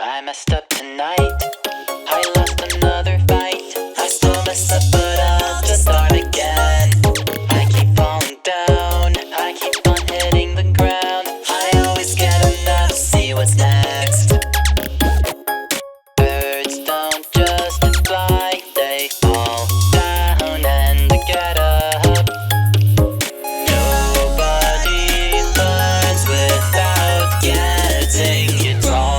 I messed up tonight. I lost another fight. I still mess up, but I'll just start again. I keep falling down. I keep on hitting the ground. I always get enough to see what's next. Birds don't just fly, they fall down and get up. Nobody learns without getting it wrong.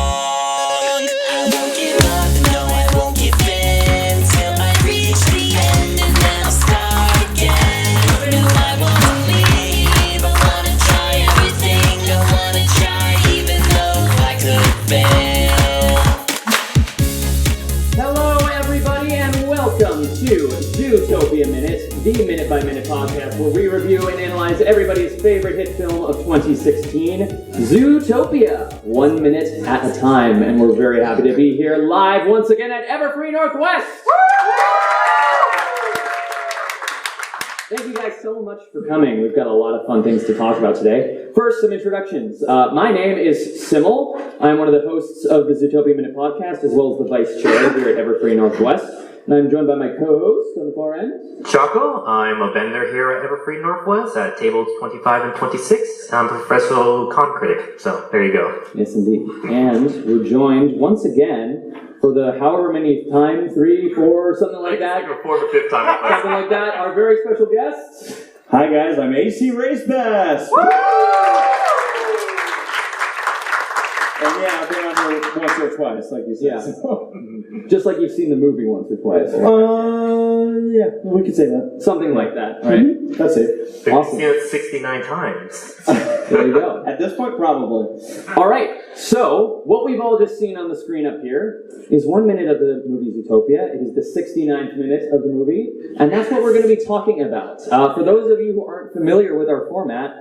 I won't give up, no I won't give in till I reach the end and then I'll start again. No, I won't leave, I wanna try everything. I wanna try even though I could fail. Hello, everybody, and welcome to Zootopia Minute, the minute-by-minute podcast where we review and analyze everybody's favorite hit film of 2016, Zootopia, 1 minute at a time. And we're very happy to be here live once again at Everfree Northwest. Thank you guys so much for coming. We've got a lot of fun things to talk about today. First, some introductions. My name is Simul. I'm one of the hosts of the Zootopia Minute podcast, as well as the vice chair here at Everfree Northwest. And I'm joined by my co-host on the far end, Choco. I'm a vendor here at Everfree Northwest at tables 25 and 26. I'm a professional con critic, so there you go. Yes, indeed. And we're joined once again for the however many time, 3, 4, something like that. Like the 4th or 5th time. Something like that. Our very special guests. Hi guys, I'm ACRacebest! And yeah, I've been on here once or twice, like you said. Yeah. So. Just like you've seen the movie once or twice. Yeah, we could say that. Something like that, right? Mm-hmm. That's it. They've Awesome. seen it 69 times. There you go. At this point, probably. All right, so what we've all just seen on the screen up here is 1 minute of the movie Zootopia. It is the 69th minute of the movie, and that's what we're going to be talking about. For those of you who aren't familiar with our format,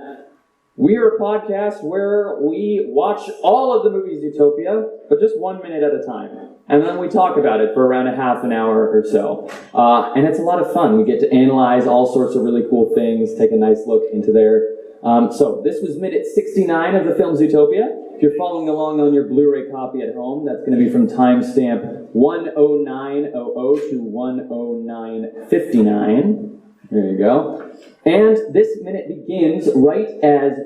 we are a podcast where we watch all of the movies Zootopia, but just 1 minute at a time. And then we talk about it for around a half an hour or so. And it's a lot of fun. We get to analyze all sorts of really cool things, take a nice look into there. So this was minute 69 of the film Zootopia. If you're following along on your Blu-ray copy at home, that's going to be from timestamp 10900 to 10959. There you go. And this minute begins right as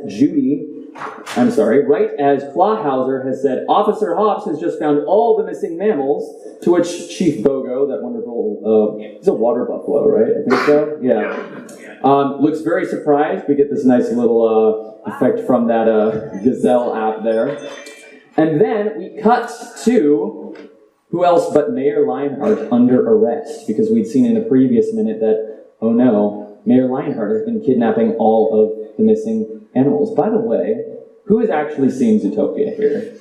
Clawhauser has said, Officer Hobbs has just found all the missing mammals, to which Chief Bogo, that wonderful, he's a water buffalo, right? I think so? Yeah. Looks very surprised. We get this nice little effect from that Gazelle app there. And then we cut to who else but Mayor Lionheart under arrest, because we'd seen in the previous minute that, oh no, Mayor Lionheart has been kidnapping all of the missing animals. By the way, who has actually seen Zootopia here?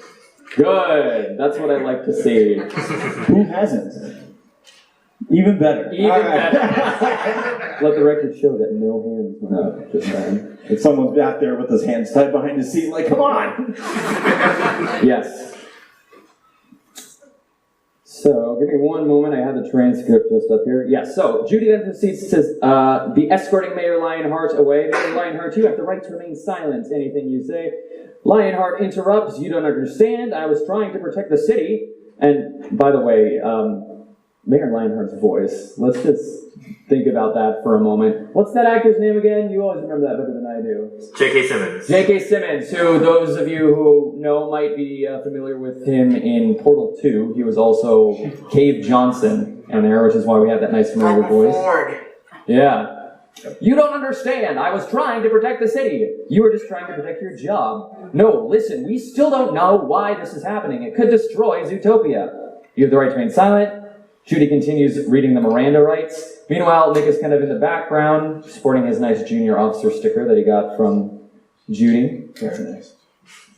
Good. That's what I like to see. Who hasn't? Even better. Even better. Let the record show that no hands went up just then. If someone's back there with his hands tied behind his seat, like, come on! Yes. So, give me one moment. I have the transcript just up here. Yes, so, Judy then proceeds to be escorting Mayor Lionheart away. Mayor Lionheart, you have the right to remain silent. Anything you say. Lionheart interrupts. You don't understand. I was trying to protect the city. And, by the way, Mayor Lionheart's voice. Let's just think about that for a moment. What's that actor's name again? You always remember that better than I do. J.K. Simmons. J.K. Simmons, who those of you who know might be familiar with him in Portal 2. He was also Cave Johnson in there, which is why we have that nice familiar voice. Yeah. You don't understand. I was trying to protect the city. You were just trying to protect your job. No, listen, we still don't know why this is happening. It could destroy Zootopia. You have the right to remain silent. Judy continues reading the Miranda rights. Meanwhile, Nick is kind of in the background, sporting his nice junior officer sticker that he got from Judy. Very nice.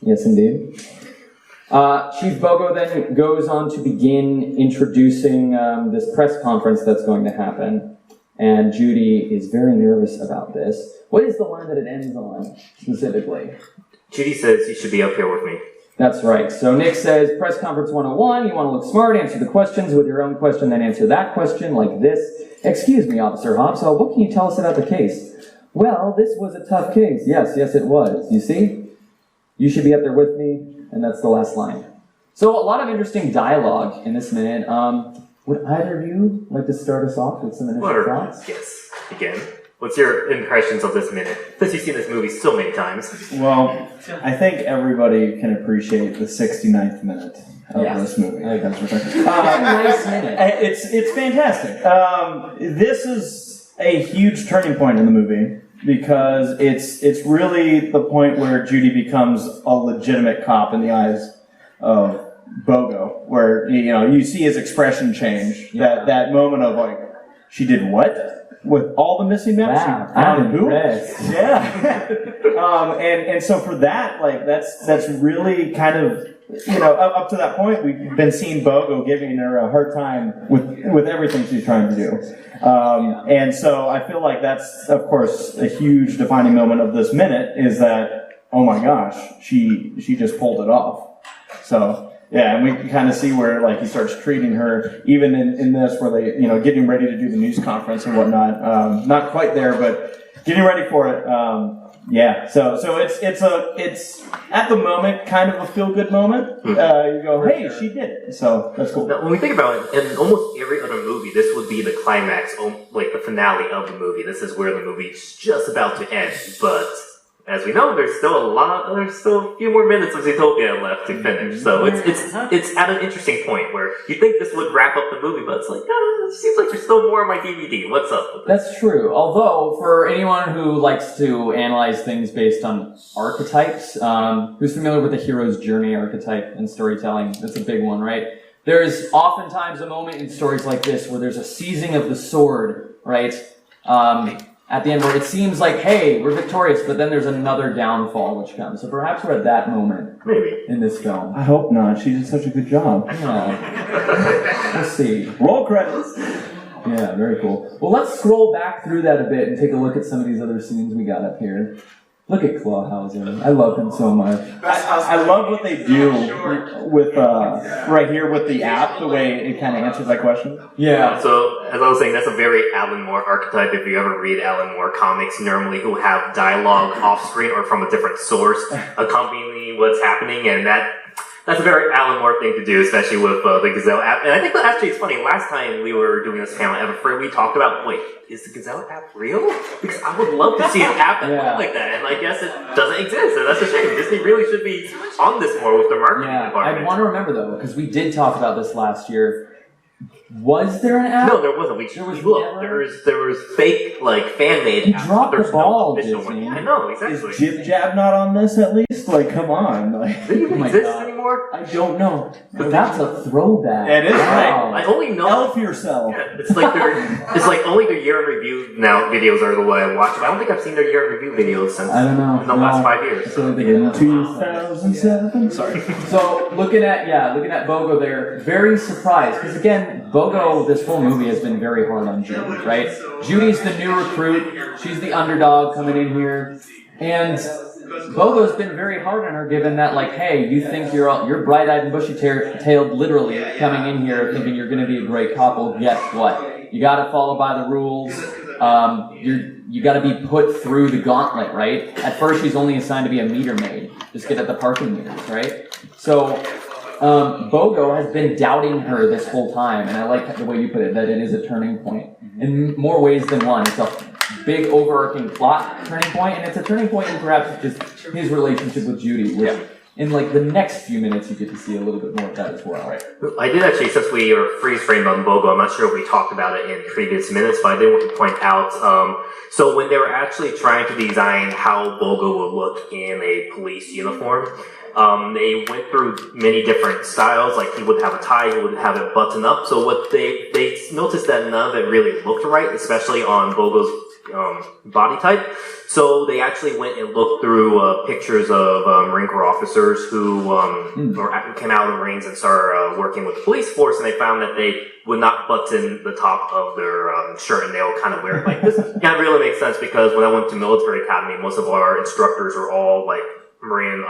Yes, indeed. Chief Bogo then goes on to begin introducing this press conference that's going to happen. And Judy is very nervous about this. What is the line that it ends on, specifically? Judy says you should be up here with me. That's right. So Nick says, press conference 101, you want to look smart, answer the questions with your own question, then answer that question like this. Excuse me, Officer Hobbs, so what can you tell us about the case? Well, this was a tough case. Yes, it was. You see? You should be up there with me, and that's the last line. So a lot of interesting dialogue in this minute. Would either of you like to start us off with some initial thoughts? Yes, again. What's your impressions of this minute? Since you've seen this movie so many times. Well, I think everybody can appreciate the 69th minute of this movie. I think that's what nice minute. It's fantastic. This is a huge turning point in the movie because it's really the point where Judy becomes a legitimate cop in the eyes of Bogo, where you see his expression change. That moment of like, she did what? With all the missing maps, I'm impressed. Yeah, and so for that, like that's really kind of up to that point we've been seeing Bogo giving her a hard time with everything she's trying to do, and so I feel like that's of course a huge defining moment of this minute is that oh my gosh she just pulled it off. So. Yeah, and we can kind of see where like he starts treating her, even in this, where they, getting ready to do the news conference and whatnot. Not quite there, but getting ready for it. So it's at the moment kind of a feel good moment. You go, hey, she did it. So that's cool. Now, when we think about it, in almost every other movie, this would be the climax, like the finale of the movie. This is where the movie's just about to end, but. As we know, there's still a few more minutes of Zootopia left to finish. So it's at an interesting point where you think this would wrap up the movie, but it's like, it seems like there's still more on my DVD. What's up with this? That's true. Although, for anyone who likes to analyze things based on archetypes, who's familiar with the hero's journey archetype in storytelling, that's a big one, right? There's oftentimes a moment in stories like this where there's a seizing of the sword, right? At the end where it seems like, hey, we're victorious, but then there's another downfall which comes. So perhaps we're at that moment in this film. I hope not. She did such a good job. Yeah. We'll see. Roll credits. Yeah, very cool. Well, let's scroll back through that a bit and take a look at some of these other scenes we got up here. Look at Clawhauser. I love him so much. I love what they do with right here with the app, the way it kind of answers that question. Yeah. So, as I was saying, that's a very Alan Moore archetype. If you ever read Alan Moore comics, normally he'll have dialogue off-screen or from a different source accompanying what's happening, and that's a very Alan Moore thing to do, especially with the Gazelle app. And I think that actually it's funny. Last time we were doing this panel at Everfree, we talked about, wait, is the Gazelle app real? Because I would love to see an app that looked like that. And I guess it doesn't exist. And that's a shame. Disney really should be on this more with their marketing department. I want to remember, though, because we did talk about this last year. Was there an app? No, there wasn't. There was fake, like, fan-made apps. You dropped the ball, no Disney. one. I know, exactly. Is Jib Jab not on this at least? Like, come on. Does it even exist anymore? I don't know. That's a throwback. It is. Wow. I only know. Elf yourself. Yeah, it's like only their year in review now videos are the way I watch. But I don't think I've seen their year in review videos since I don't know. in the last 5 years. So In 2007. Sorry. So looking at Bogo there, very surprised because again, Bogo this whole movie has been very hard on Judy, right? Judy's the new recruit. She's the underdog coming in here, and Bogo's been very hard on her, given that, like, hey, you think you're bright-eyed and bushy-tailed, literally coming in here thinking you're going to be a great couple. Well, guess what? You got to follow by the rules. You got to be put through the gauntlet, right? At first, she's only assigned to be a meter maid. Just get at the parking meters, right? So Bogo has been doubting her this whole time, and I like the way you put it, that it is a turning point. In more ways than one. It's a big overarching plot turning point, and it's a turning point in perhaps just his relationship with Judy, which in like the next few minutes you get to see a little bit more of that as well. Right. I did actually, since we are freeze-framed on Bogo, I'm not sure if we talked about it in previous minutes, but I did want to point out, so when they were actually trying to design how Bogo would look in a police uniform, they went through many different styles, like he would have a tie, he would have it buttoned up, so what they noticed that none of it really looked right, especially on Bogo's body type. So they actually went and looked through pictures of Marine Corps officers who came out of the Marines and started working with the police force, and they found that they would not button the top of their shirt, and they'll kind of wear it like this. Yeah, it really makes sense, because when I went to military academy, most of our instructors were all like Marine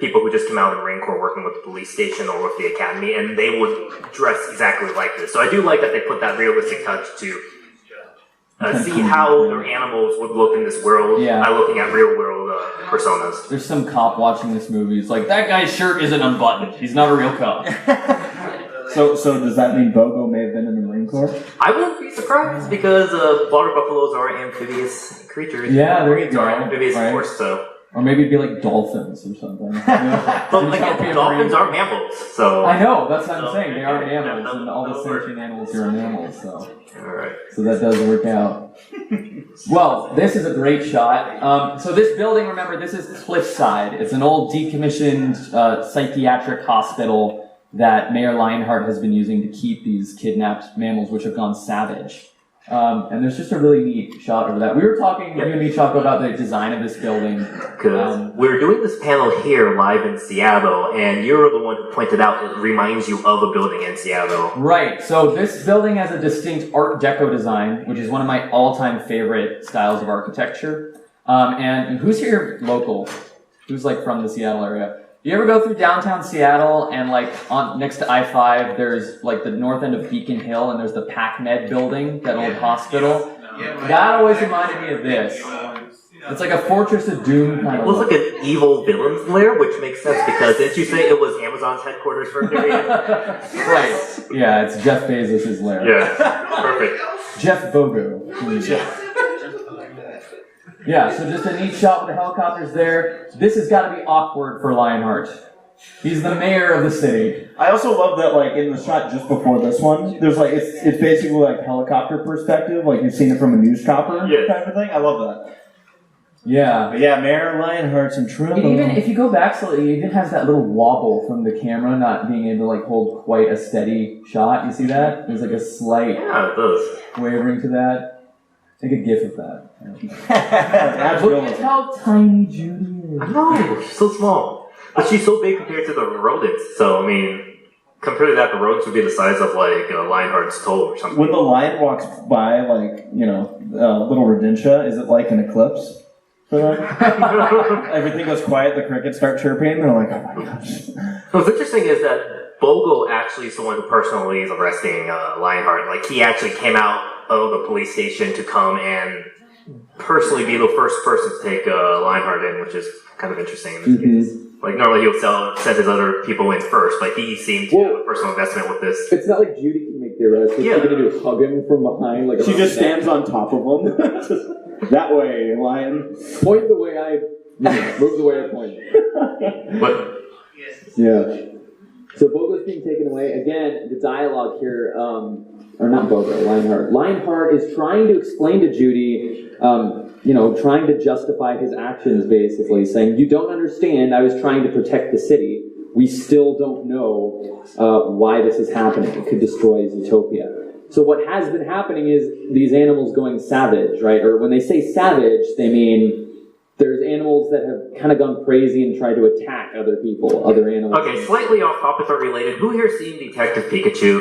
people who just came out of the Marine Corps working with the police station or with the academy, and they would dress exactly like this. So I do like that they put that realistic touch to see how their animals would look in this world by looking at real world personas. There's some cop watching this movie. It's like, that guy's shirt isn't unbuttoned. He's not a real cop. So does that mean Bogo may have been in the Marine Corps? I wouldn't be surprised because water buffaloes are amphibious creatures. Yeah, there you Marines go. are amphibious, Right. of course, so. Or maybe it'd be like dolphins or something. But like, dolphins are mammals, so. I know, that's what I'm saying. They are mammals, and all the sentient animals are mammals, so. Alright. So that does work out. Well, this is a great shot. So this building, remember, this is Cliffside. It's an old decommissioned psychiatric hospital that Mayor Lionheart has been using to keep these kidnapped mammals, which have gone savage. And there's just a really neat shot over that. We were talking, you and me, Choco, about the design of this building. Because we're doing this panel here live in Seattle, and you're the one who pointed out it reminds you of a building in Seattle. Right, so this building has a distinct Art Deco design, which is one of my all-time favorite styles of architecture. And who's here local? Who's like from the Seattle area? You ever go through downtown Seattle and like next to I-5, there's like the north end of Beacon Hill and there's the PacMed building, that old hospital? That always reminded me of this. It's like a Fortress of Doom kind of. It looks like an evil villain's lair, which makes sense because didn't you say it was Amazon's headquarters for a period? Right. Yeah, it's Jeff Bezos' lair. Yeah, perfect. Jeff Bogo. Yeah, so just a neat shot with the helicopters there. This has got to be awkward for Lionheart. He's the mayor of the city. I also love that, like, in the shot just before this one, there's like, it's basically like helicopter perspective, like you've seen it from a news chopper type of thing. I love that. Yeah. But yeah, Mayor Lionheart's in trouble. It even, if you go back slightly, it even has that little wobble from the camera not being able to like hold quite a steady shot. You see that? There's like a slight it does. wavering to that. Take a gif of that. That's Look at how tiny Judy is. I know, she's so small. But she's so big compared to the rodents, so I mean, compared to that, the rodents would be the size of like Lionheart's toe or something. When the lion walks by, like, you know, little Rodentia, is it like an eclipse? Everything goes quiet, the crickets start chirping, they're like, oh my gosh. What's interesting is that Bogo actually is the one who personally is arresting Lionheart. Like, he actually came out of the police station to come and personally be the first person to take Lionheart in, which is kind of interesting in this case. Like, normally he would send his other people in first, but he seemed to have a personal investment with this. It's not like Judy can make the arrest. She's going to do hug him from behind. Like she just stands on top of him. Just that way, lion. Point the way I move the way I point. But yeah. So Bogo's being taken away. Again, the dialogue here, or not Bogo, Lionheart. Lionheart is trying to explain to Judy, trying to justify his actions, basically, saying, you don't understand, I was trying to protect the city. We still don't know why this is happening. It could destroy Zootopia. So what has been happening is these animals going savage, right? Or when they say savage, they mean there's animals that have kind of gone crazy and tried to attack other people, other animals. okay, slightly off topic but related. Who here seen Detective Pikachu?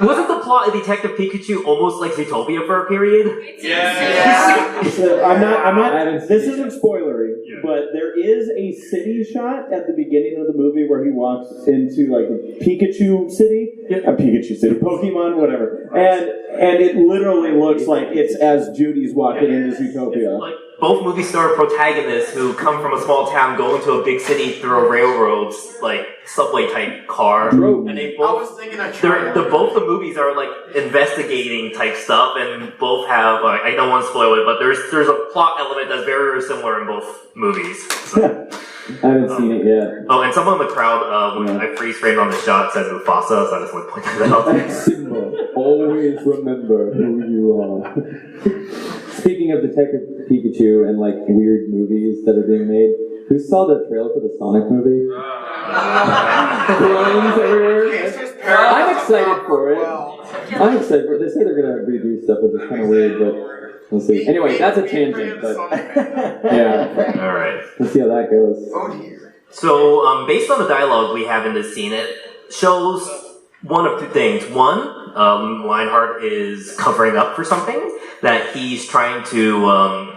Wasn't the plot of Detective Pikachu almost like Zootopia for a period? Yeah. So I'm not. This isn't spoilery, but there is a city shot at the beginning of the movie where he walks into like Pikachu City, Pikachu City, Pokemon, whatever, and it literally looks like it's as Judy's walking into Zootopia. Like both movie star protagonists who come from a small town go into a big city through a railroad's like subway type car, and they both. Both the movies are like investigating type stuff, and both have. I don't want to spoil it, but there's a plot element that's very, very similar in both movies. So. I haven't seen it yet. Oh, and someone in the crowd, when I freeze framed on the shot, said Mufasa, so I just want to point that out. Simul, always remember who you are. Speaking of Detective Pikachu and like weird movies that are being made, who saw the trailer for the Sonic movie? Drones everywhere. I'm excited for it. I'm excited for it. They say they're gonna redo stuff, which is kind of weird, but we'll see. Anyway, that's a tangent, but yeah. All right. We'll see how that goes. So, based on the dialogue we have in this scene, it shows one of two things. One, Lionheart is covering up for something that he's trying to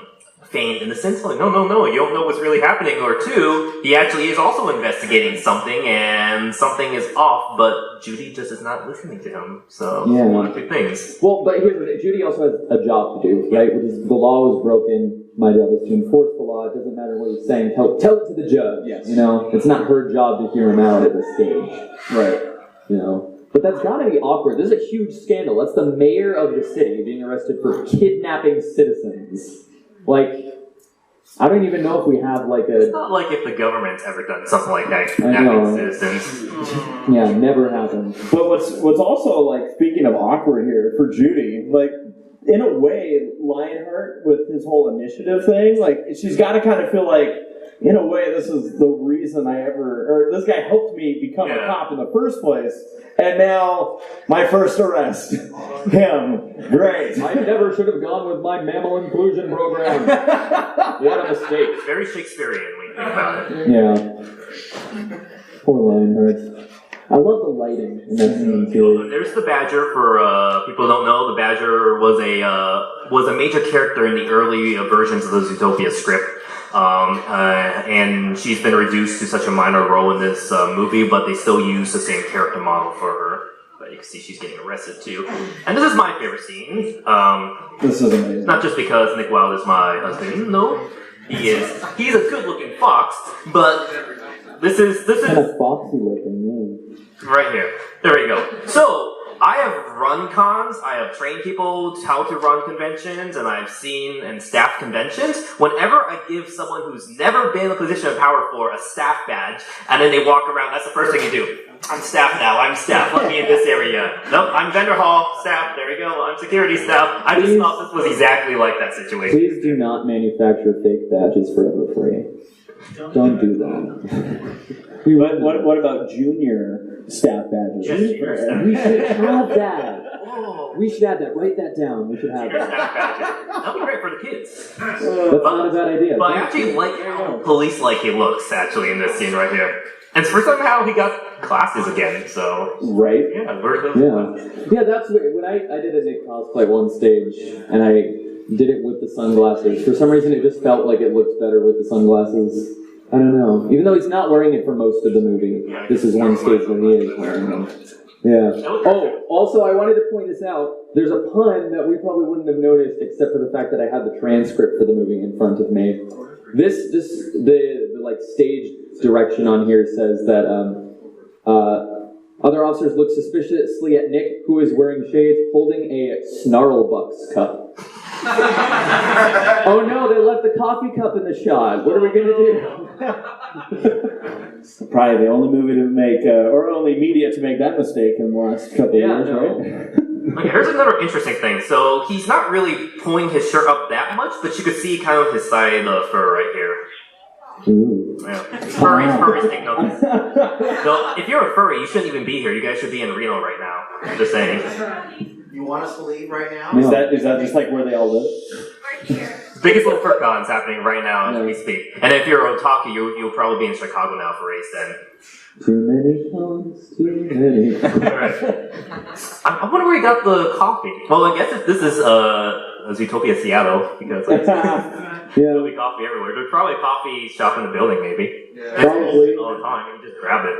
feigned innocence. Like, no, you don't know what's really happening. Or two, he actually is also investigating something, and something is off, but Judy just is not listening to him. So, Yeah. one of two things. Well, but here's the thing. Judy also has a job to do, right? Which is the law was broken. My job is to enforce the law. It doesn't matter what he's saying. Tell it to the judge. Yes. You know, it's not her job to hear him out at this stage. Right. You know. But that's gotta be awkward. This is a huge scandal. That's the mayor of the city being arrested for kidnapping citizens. Like, I don't even know if we have like It's a... not like if the government's ever done something like that, I know. kidnapping citizens. Yeah, never happened. But what's also, like, speaking of awkward here, for Judy, like, in a way, Lionheart, with his whole initiative thing, like, she's got to kind of feel like, in a way, this is the reason this guy helped me become a cop in the first place, and now my first arrest, him, great. I never should have gone with my mammal inclusion program. What a mistake. Very Shakespearean when you think about it. Yeah. Poor Lionheart. I love the lighting in that scene too. There's the Badger. For people who don't know, the Badger was a major character in the early versions of the Zootopia script. And she's been reduced to such a minor role in this movie, but they still use the same character model for her. But you can see she's getting arrested too. And this is my favorite scene. This is amazing. Not just because Nick Wilde is my husband. No, he's a good-looking fox, but this is Kind of foxy looking, right here. There we go. So, I have run cons, I have trained people how to run conventions, and I've seen and staffed conventions. Whenever I give someone who's never been in a position of power before a staff badge, and then they walk around, that's the first thing you do. I'm staff now, let me in this area. Nope, I'm vendor hall, staff, there we go, I'm security staff. I just thought this was exactly like that situation. Please do not manufacture fake badges for Everfree. Don't do that. What about junior staff badges? Yes, junior staff. We should have that. Oh, We should have that. Write that down. We should have junior that. staff badges. That'd be great for the kids. That's not a bad idea. But I actually like how police-like he looks, actually, in this scene right here. And for somehow he got glasses again, so... Right? Yeah, where's those? Yeah, that's when I did a Nick cosplay at one stage, and I did it with the sunglasses. For some reason, it just felt like it looked better with the sunglasses. I don't know. Even though he's not wearing it for most of the movie, this is one stage when he is wearing them. Yeah. Oh, also, I wanted to point this out. There's a pun that we probably wouldn't have noticed, except for the fact that I had the transcript for the movie in front of me. The like stage direction on here says that other officers look suspiciously at Nick, who is wearing shades, holding a Snarlbucks cup. Oh no, they left the coffee cup in the shot. What are we gonna do? Probably the only movie to make, or only media to make that mistake in the last couple of years, right? Okay, here's another interesting thing. So he's not really pulling his shirt up that much, but you could see kind of his side fur right here. Ooh. Yeah. Furries take notice. So if you're a furry, you shouldn't even be here. You guys should be in Reno right now. I'm just saying. You want us to leave right now? Is that just like where they all live? Biggest little fur con's happening right now as we speak. And if you're otaku, you'll probably be in Chicago now for Race then. Too many cons, too many. Right. I wonder where he got the coffee. Well, I guess if this is Zootopia Seattle, because like, there'll be coffee everywhere. There's probably a coffee shop in the building, maybe. Yeah. Probably. All the time. You just grab it.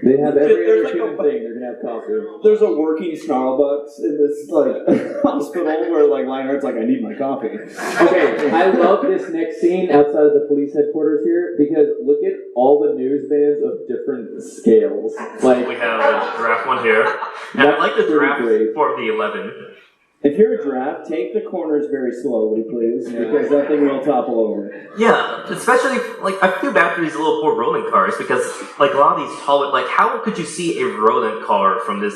They have every There's other like human thing. They're gonna have coffee. There's a working Snarlbucks in this like hospital where like Lionheart's like, I need my coffee. Okay, I love this next scene outside of the police headquarters here because look at all the news vans of different scales. Like We have the giraffe one here. And I like the giraffe great. for the 11. If you're a giraffe, take the corners very slowly, please, because that thing will topple over. Yeah, especially, like, I feel bad for these little poor rodent cars because, like, a lot of these taller, like, how could you see a rodent car from this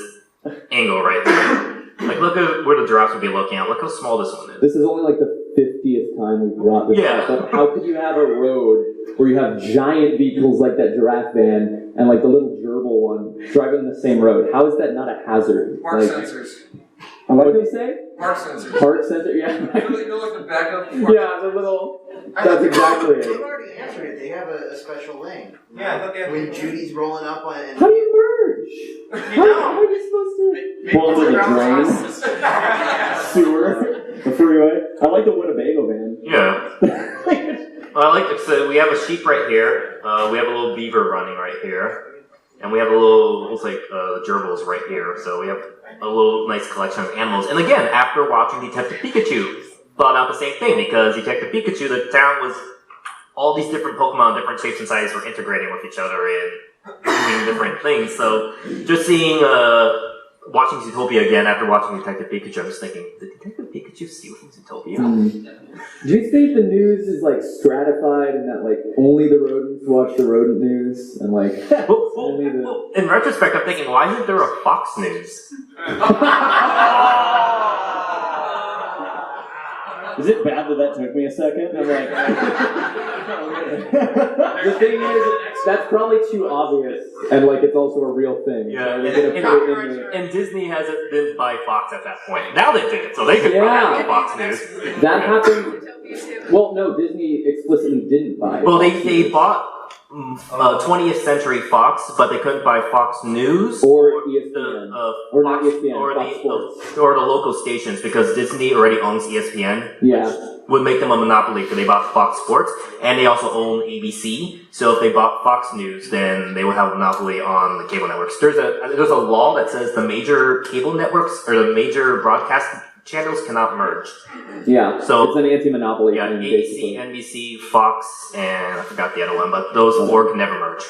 angle right there? Like, look at where the giraffes would be looking at. Look how small this one is. this is only like the 50th time we've brought this Yeah. up. But how could you have a road where you have giant vehicles like that giraffe van and like the little gerbil one driving on the same road? How is that not a hazard? Park Like, sensors. what did they say? Park sensors. Park sensor? Yeah. You know, like the backup. Yeah, the little. That's exactly They've it. already answered it. They have a special lane. Yeah, I thought they had. When Judy's rolling up on it. How do you merge? How are you supposed to? Pull into the drain, sewer, the freeway. I like the Winnebago van. Yeah. so we have a sheep right here. We have a little beaver running right here, and we have a little looks like gerbils right here. So we have a little nice collection of animals. And again, after watching Detective Pikachu, thought out the same thing because Detective Pikachu, the town was all these different Pokemon, different shapes and sizes were integrating with each other and doing different things. So just seeing, watching Zootopia again after watching Detective Pikachu, I'm just thinking, did Detective Pikachu steal from Zootopia? Do you think the news is like stratified and that like only the rodents watch the rodent news and like only the... Well, in retrospect, I'm thinking, why isn't there a Fox News? Is it bad that took me a second? I'm like, The thing is, that's probably too obvious, and like it's also a real thing. Yeah, so they're gonna put it in there. and Disney hasn't been by Fox at that point. Now they did it, so they could probably have Fox News. That happened. Well, no, Disney explicitly didn't buy it. Well, they bought 20th Century Fox, but they couldn't buy Fox News or ESPN, or not ESPN, or Fox Sports. or the local stations because Disney already owns ESPN. Yeah. Would make them a monopoly because they bought Fox Sports, and they also own ABC. So if they bought Fox News, then they would have a monopoly on the cable networks. There's a law that says the major cable networks or the major broadcast channels cannot merge. Yeah. So it's an anti-monopoly. Yeah, thing, ABC, basically. NBC, Fox, and I forgot the other one, but those four can never merge.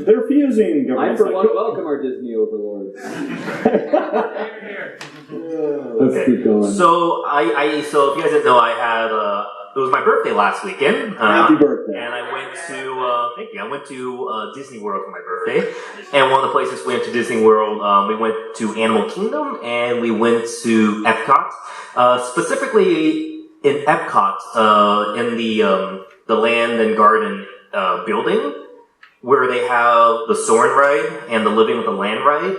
they're fusing. I, for one, welcome our Disney overlords. Let's keep going. So so if you guys didn't know, I had it was my birthday last weekend. Happy birthday! And I went to thank you. I went to Disney World for my birthday, and one of the places we went to Disney World, we went to Animal Kingdom, and we went to Epcot. Specifically in Epcot, in the Land and Garden building, where they have the Soarin' ride and the Living with the Land ride.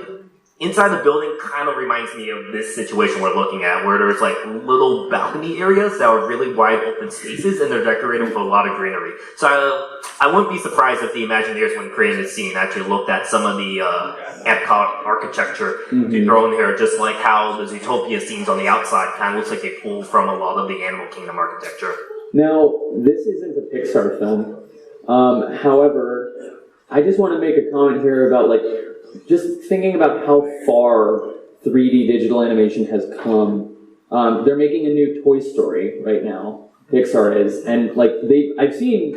Inside the building kind of reminds me of this situation we're looking at, where there's like little balcony areas that are really wide open spaces, and they're decorated with a lot of greenery. So I wouldn't be surprised if the Imagineers, when creating the scene, actually looked at some of the Epcot architecture to throw in here, just like how the Zootopia scenes on the outside kind of looks like they pulled from a lot of the Animal Kingdom architecture. Now, this isn't a Pixar film. However, I just want to make a comment here about like just thinking about how far 3D digital animation has come. They're making a new Toy Story right now. Pixar is, and like I've seen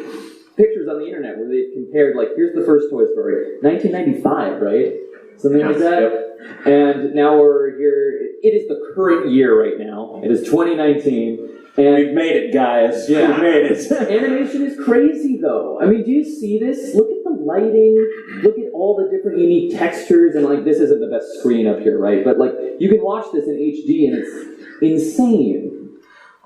pictures on the internet where they've compared like here's the first Toy Story, 1995, right? Something like that. Yep. And now we're here. It is the current year right now. It is 2019. And we've made it, guys. Yeah. We've made it. Animation is crazy, though. I mean, do you see this? Look at the lighting. Look at all the different unique textures. And, like, this isn't the best screen up here, right? But, like, you can watch this in HD, and it's insane.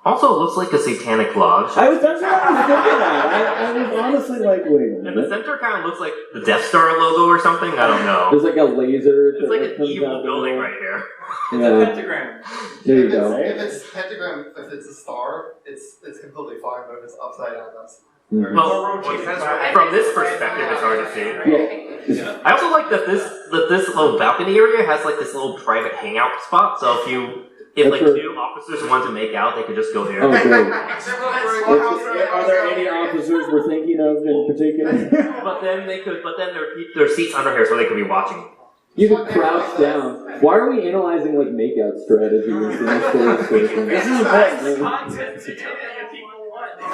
Also, it looks like a satanic lodge. That's what I was thinking of. I was honestly like, wait a minute. And the center kind of looks like the Death Star logo or something. I don't know. There's like a laser. It's like an evil building right here. It's a pentagram. There you go. If it's pentagram, if it's a star, it's completely fine. But if it's upside down, that's. Well, from this perspective, it's hard to see. Yeah. I also like that this little balcony area has like this little private hangout spot. So if like two officers want to make out, they could just go here. Oh, great. Are there any officers we're thinking of in particular? But then there are seats under here, so they could be watching. You can crouch down. Why are we analyzing like makeout strategies in this station? This is important.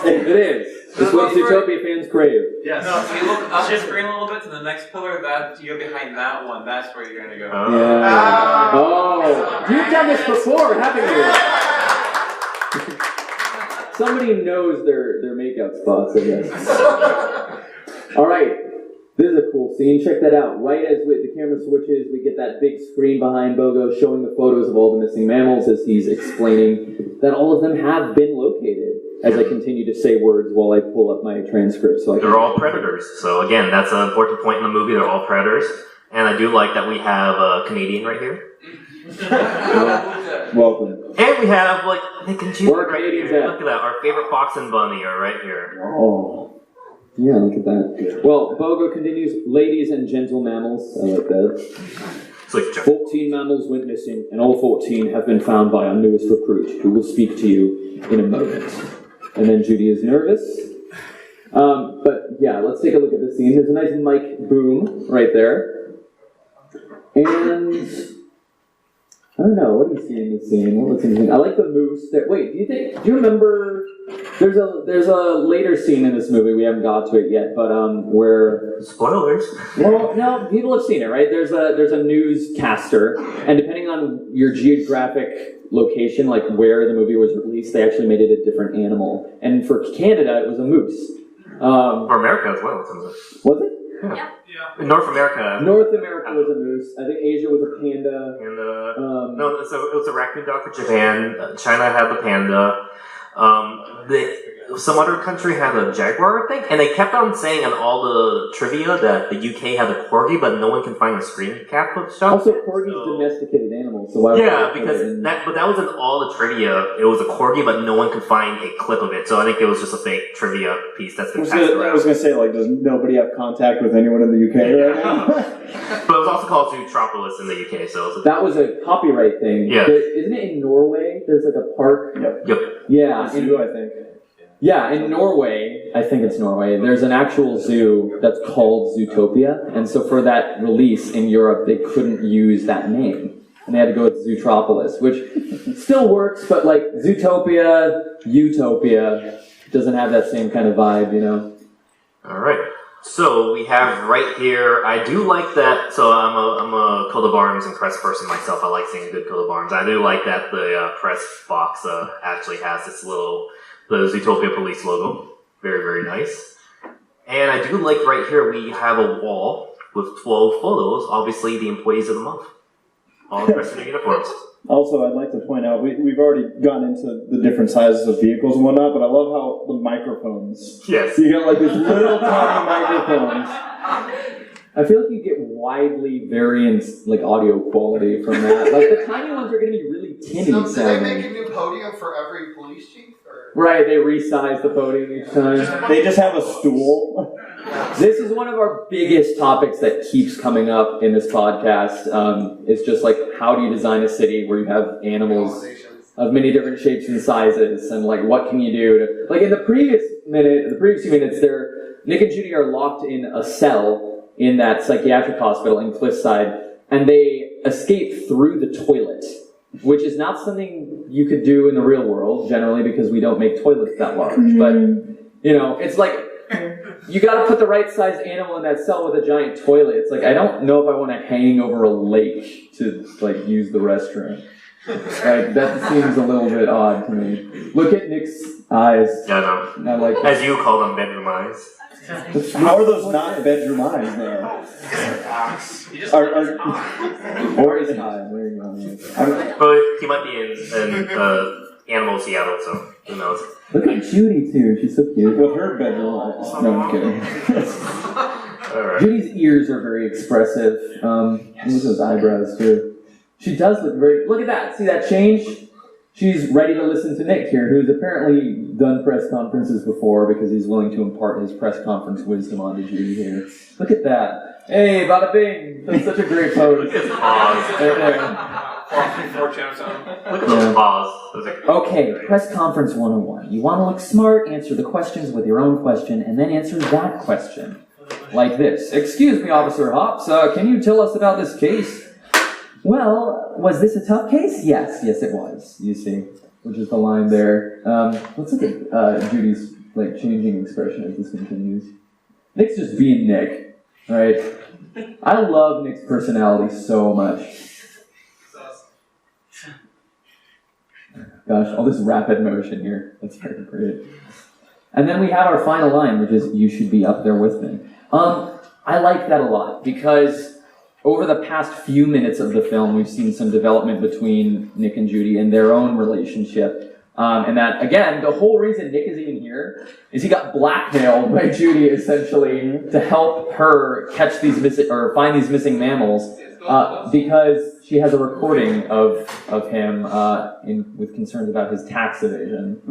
It is. It's what Zootopia fans crave. Yes. No, if you look up the screen a little bit to the next pillar, that you go behind that one. That's where you're gonna go. Yeah. Oh, you've done this before, haven't you? Somebody knows their makeout spots, I guess. All right. This is a cool scene. Check that out. Right as the camera switches, we get that big screen behind Bogo showing the photos of all the missing mammals as he's explaining that all of them have been located. As I continue to say words while I pull up my transcript. They're all predators. So again, that's an important point in the movie. They're all predators. And I do like that we have a Canadian right here. Welcome. And we have like they can choose Where are right Canadians here. at? Look at that. Our favorite fox and bunny are right here. Oh. Yeah, look at that. Well, Bogo continues, ladies and gentle mammals. I like that. It's like 14 mammals went missing, and all 14 have been found by our newest recruit, who will speak to you in a moment. And then Judy is nervous. But yeah, let's take a look at the scene. There's a nice mic boom right there. And I don't know, what do you see in this scene? What looks interesting? I like the moose there. Wait, do you remember there's a later scene in this movie, we haven't got to it yet, but where Spoilers. well, no, people have seen it, right? There's a newscaster, and depending on your geographic location, like where the movie was released, they actually made it a different animal. And for Canada, it was a moose. For America as well, isn't it? Was it? Yeah. In North America. North America was a moose. I think Asia was a panda. And no, so it was a raccoon dog for Japan. China had the panda. Some other country had a jaguar, I think, and they kept on saying in all the trivia that the UK had a corgi, but no one can find a screen cap shot. Also, corgi's domesticated animals, so why would yeah, because that was in all the trivia. It was a corgi, but no one could find a clip of it. So I think it was just a fake trivia piece that's been passed around. I was gonna say, like, does nobody have contact with anyone in the UK right now? But it was also called Zootropolis in the UK, so it was that was a copyright thing. Yeah. Isn't it in Norway? There's like a park. Yep. Yeah, Zoo, I think. Yeah, in Norway, I think it's Norway, there's an actual zoo that's called Zootopia, and so for that release in Europe, they couldn't use that name, and they had to go with Zootropolis, which still works, but like Zootopia, Utopia, doesn't have that same kind of vibe, you know? Alright, so we have right here, I do like that, so I'm a coat of arms and press person myself, I like seeing good coat of arms. I do like that the press box actually has this the Zootopia Police logo. Very, very nice. And I do like right here we have a wall with 12 photos, obviously the employees of the month. All dressed in their uniforms. Also, I'd like to point out, we've already gone into the different sizes of vehicles and whatnot, but I love how the microphones. Yes. So you got like these little tiny microphones. I feel like you get widely variant like audio quality from that. Like the tiny ones are going to be really tinny So, did they sounding. make a new podium for every police chief? Or? Right, they resize the podium each time. They just have a stool. This is one of our biggest topics that keeps coming up in this podcast. It's just like, how do you design a city where you have animals of many different shapes and sizes, and like, what can you do to, like in the previous few minutes, Nick and Judy are locked in a cell in that psychiatric hospital in Cliffside, and they escape through the toilet, which is not something you could do in the real world generally because we don't make toilets that large. But you know, it's like you got to put the right sized animal in that cell with a giant toilet. It's like I don't know if I want to hang over a lake to like use the restroom. Like that seems a little bit odd to me. Look at Nick's eyes. Yeah, no. I like As you call them, bedroom eyes. How are those not bedroom eyes though? or his eye. There you go. But he might be in Animal Seattle, so who knows. Look at Judy too. She's so cute. With her bedroom eyes. No, I'm kidding. Alright. Judy's ears are very expressive. Look at those eyebrows too. She does look very. Look at that. See that change? She's ready to listen to Nick here, who's apparently done press conferences before because he's willing to impart his press conference wisdom onto Judy here. Look at that. Hey, bada bing. That's such a great pose. Look at his paws. Right there. Look at those paws. Those are Okay, press conference 101. You want to look smart, answer the questions with your own question, and then answer that question. Like this. Excuse me, Officer Hops, can you tell us about this case? Well, was this a tough case? Yes, it was, you see. Which is the line there. Let's look at Judy's like changing expression as this continues. Nick's just being Nick, right? I love Nick's personality so much. Gosh, all this rapid motion here. That's very great. And then we have our final line, which is, you should be up there with me. I like that a lot, because over the past few minutes of the film, we've seen some development between Nick and Judy and their own relationship. And that, again, the whole reason Nick is even here is he got blackmailed by Judy, essentially, to help her catch these or find these missing mammals, because she has a recording of him with concerns about his tax evasion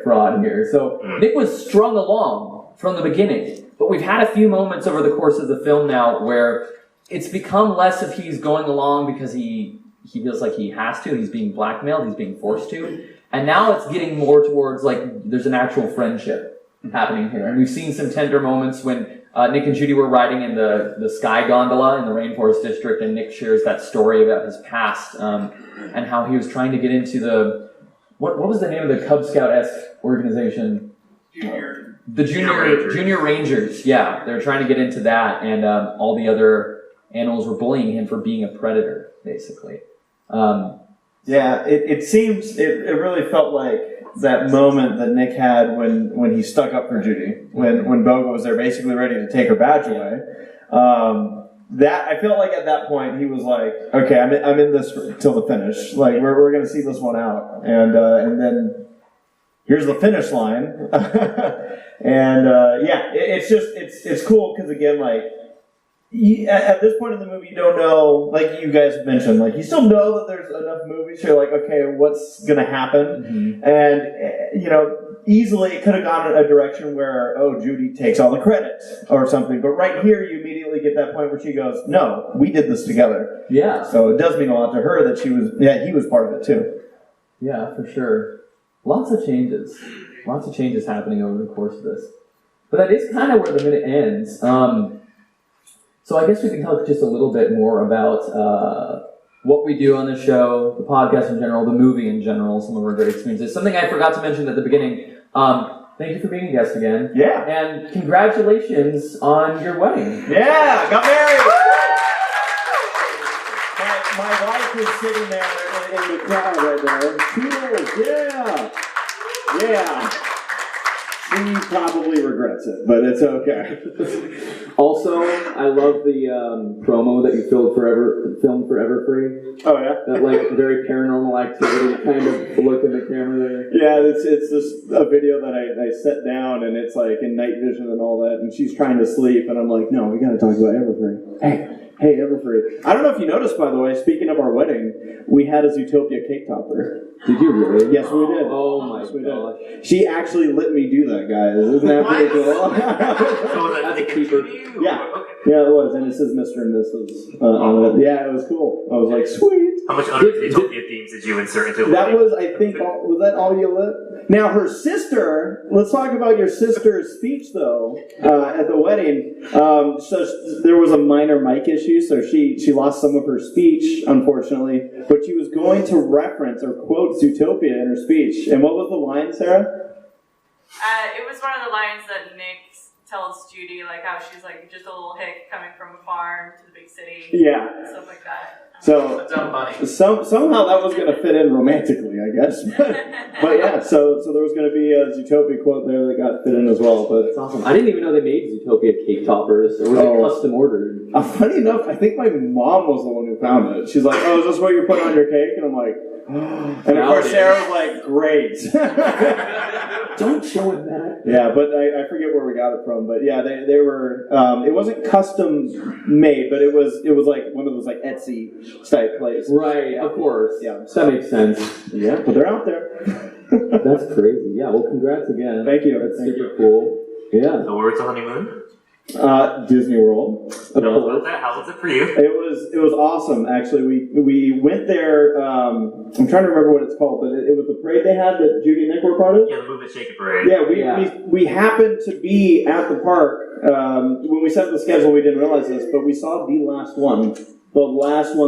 fraud here. So Nick was strung along from the beginning, but we've had a few moments over the course of the film now where it's become less of he's going along because he feels like he has to, he's being blackmailed, he's being forced to, and now it's getting more towards like there's an actual friendship happening here. And we've seen some tender moments when Nick and Judy were riding in the sky gondola in the Rainforest District, and Nick shares that story about his past and how he was trying to get into what was the name of the Cub Scout-esque organization? The Junior Rangers. Yeah, they were trying to get into that, and all the other animals were bullying him for being a predator, basically. It seems it really felt like that moment that Nick had when he stuck up for Judy, when Bogo was there basically ready to take her badge away. That I felt like at that point he was like, okay, I'm in this till the finish. Like we're gonna see this one out, and then here's the finish line. And it's cool because again, like at this point in the movie, you don't know, like you guys mentioned, like you still know that there's enough movies. So you're like, okay, what's gonna happen? And easily it could have gone in a direction where, oh, Judy takes all the credit or something. But right here, you immediately get that point where she goes, no, we did this together. Yeah. So it does mean a lot to her that he was part of it too. Yeah, for sure. Lots of changes happening over the course of this. But that is kind of where the minute ends. So I guess we can talk just a little bit more about what we do on the show, the podcast in general, the movie in general, some of our great experiences. Something I forgot to mention at the beginning, thank you for being a guest again. Yeah. And congratulations on your wedding. Yeah, got married. My wife is sitting there in the crowd right there. Cool, yeah. Yeah. She probably regrets it, but it's okay. Also, I love the promo that you filmed for Everfree. Oh yeah, that like very paranormal activity kind of look in the camera there. Yeah, it's just a video that I set down, and it's like in night vision and all that, and she's trying to sleep, and I'm like, no, we got to talk about Everfree. Hey, Everfree. I don't know if you noticed, by the way, speaking of our wedding, we had a Zootopia cake topper. Did you really? Yes, we did. Oh my gosh. She actually let me do that, guys. Isn't that pretty cool? So was that That's a keeper. Yeah. Yeah, it was, and it says Mr. and Mrs. on it. Yeah, it was cool. I was like, sweet. How much other Zootopia themes did you insert into the That was, I think, was that all you lit? Now, her sister, let's talk about your sister's speech, though, at the wedding. So there was a minor mic issue, so she lost some of her speech, unfortunately, but she was going to reference or quote Zootopia in her speech. And what was the line, Sarah? It was one of the lines that Nick tells Judy, like how she's like just a little hick coming from a farm to the big city. Yeah. And stuff like that. So somehow that was going to fit in romantically, I guess. But yeah, so there was going to be a Zootopia quote there that got fit in as well. But it's awesome. I didn't even know they made Zootopia cake toppers, or was it custom ordered? Funny enough, I think my mom was the one who found it. She's like, "Oh, is this what you put on your cake?" And I'm like, and of course Sarah was like, "Great." Don't show him that. Yeah, but I forget where we got it from. But yeah, they were. It wasn't custom made, but it was like one of those like Etsy type places. Right, of course. Yeah, that makes sense. Yeah, but they're out there. That's crazy. Yeah, well, congrats again. Thank you. That's super cool. Yeah. So where's the honeymoon? Disney World. Tell us about that. How was it for you? It was awesome. Actually, we went there. I'm trying to remember what it's called, but it was the parade they had that Judy and Nick were part of. Yeah, the Move It Shake It parade. Yeah, we happened to be at the park when we set the schedule. We didn't realize this, but we saw the last one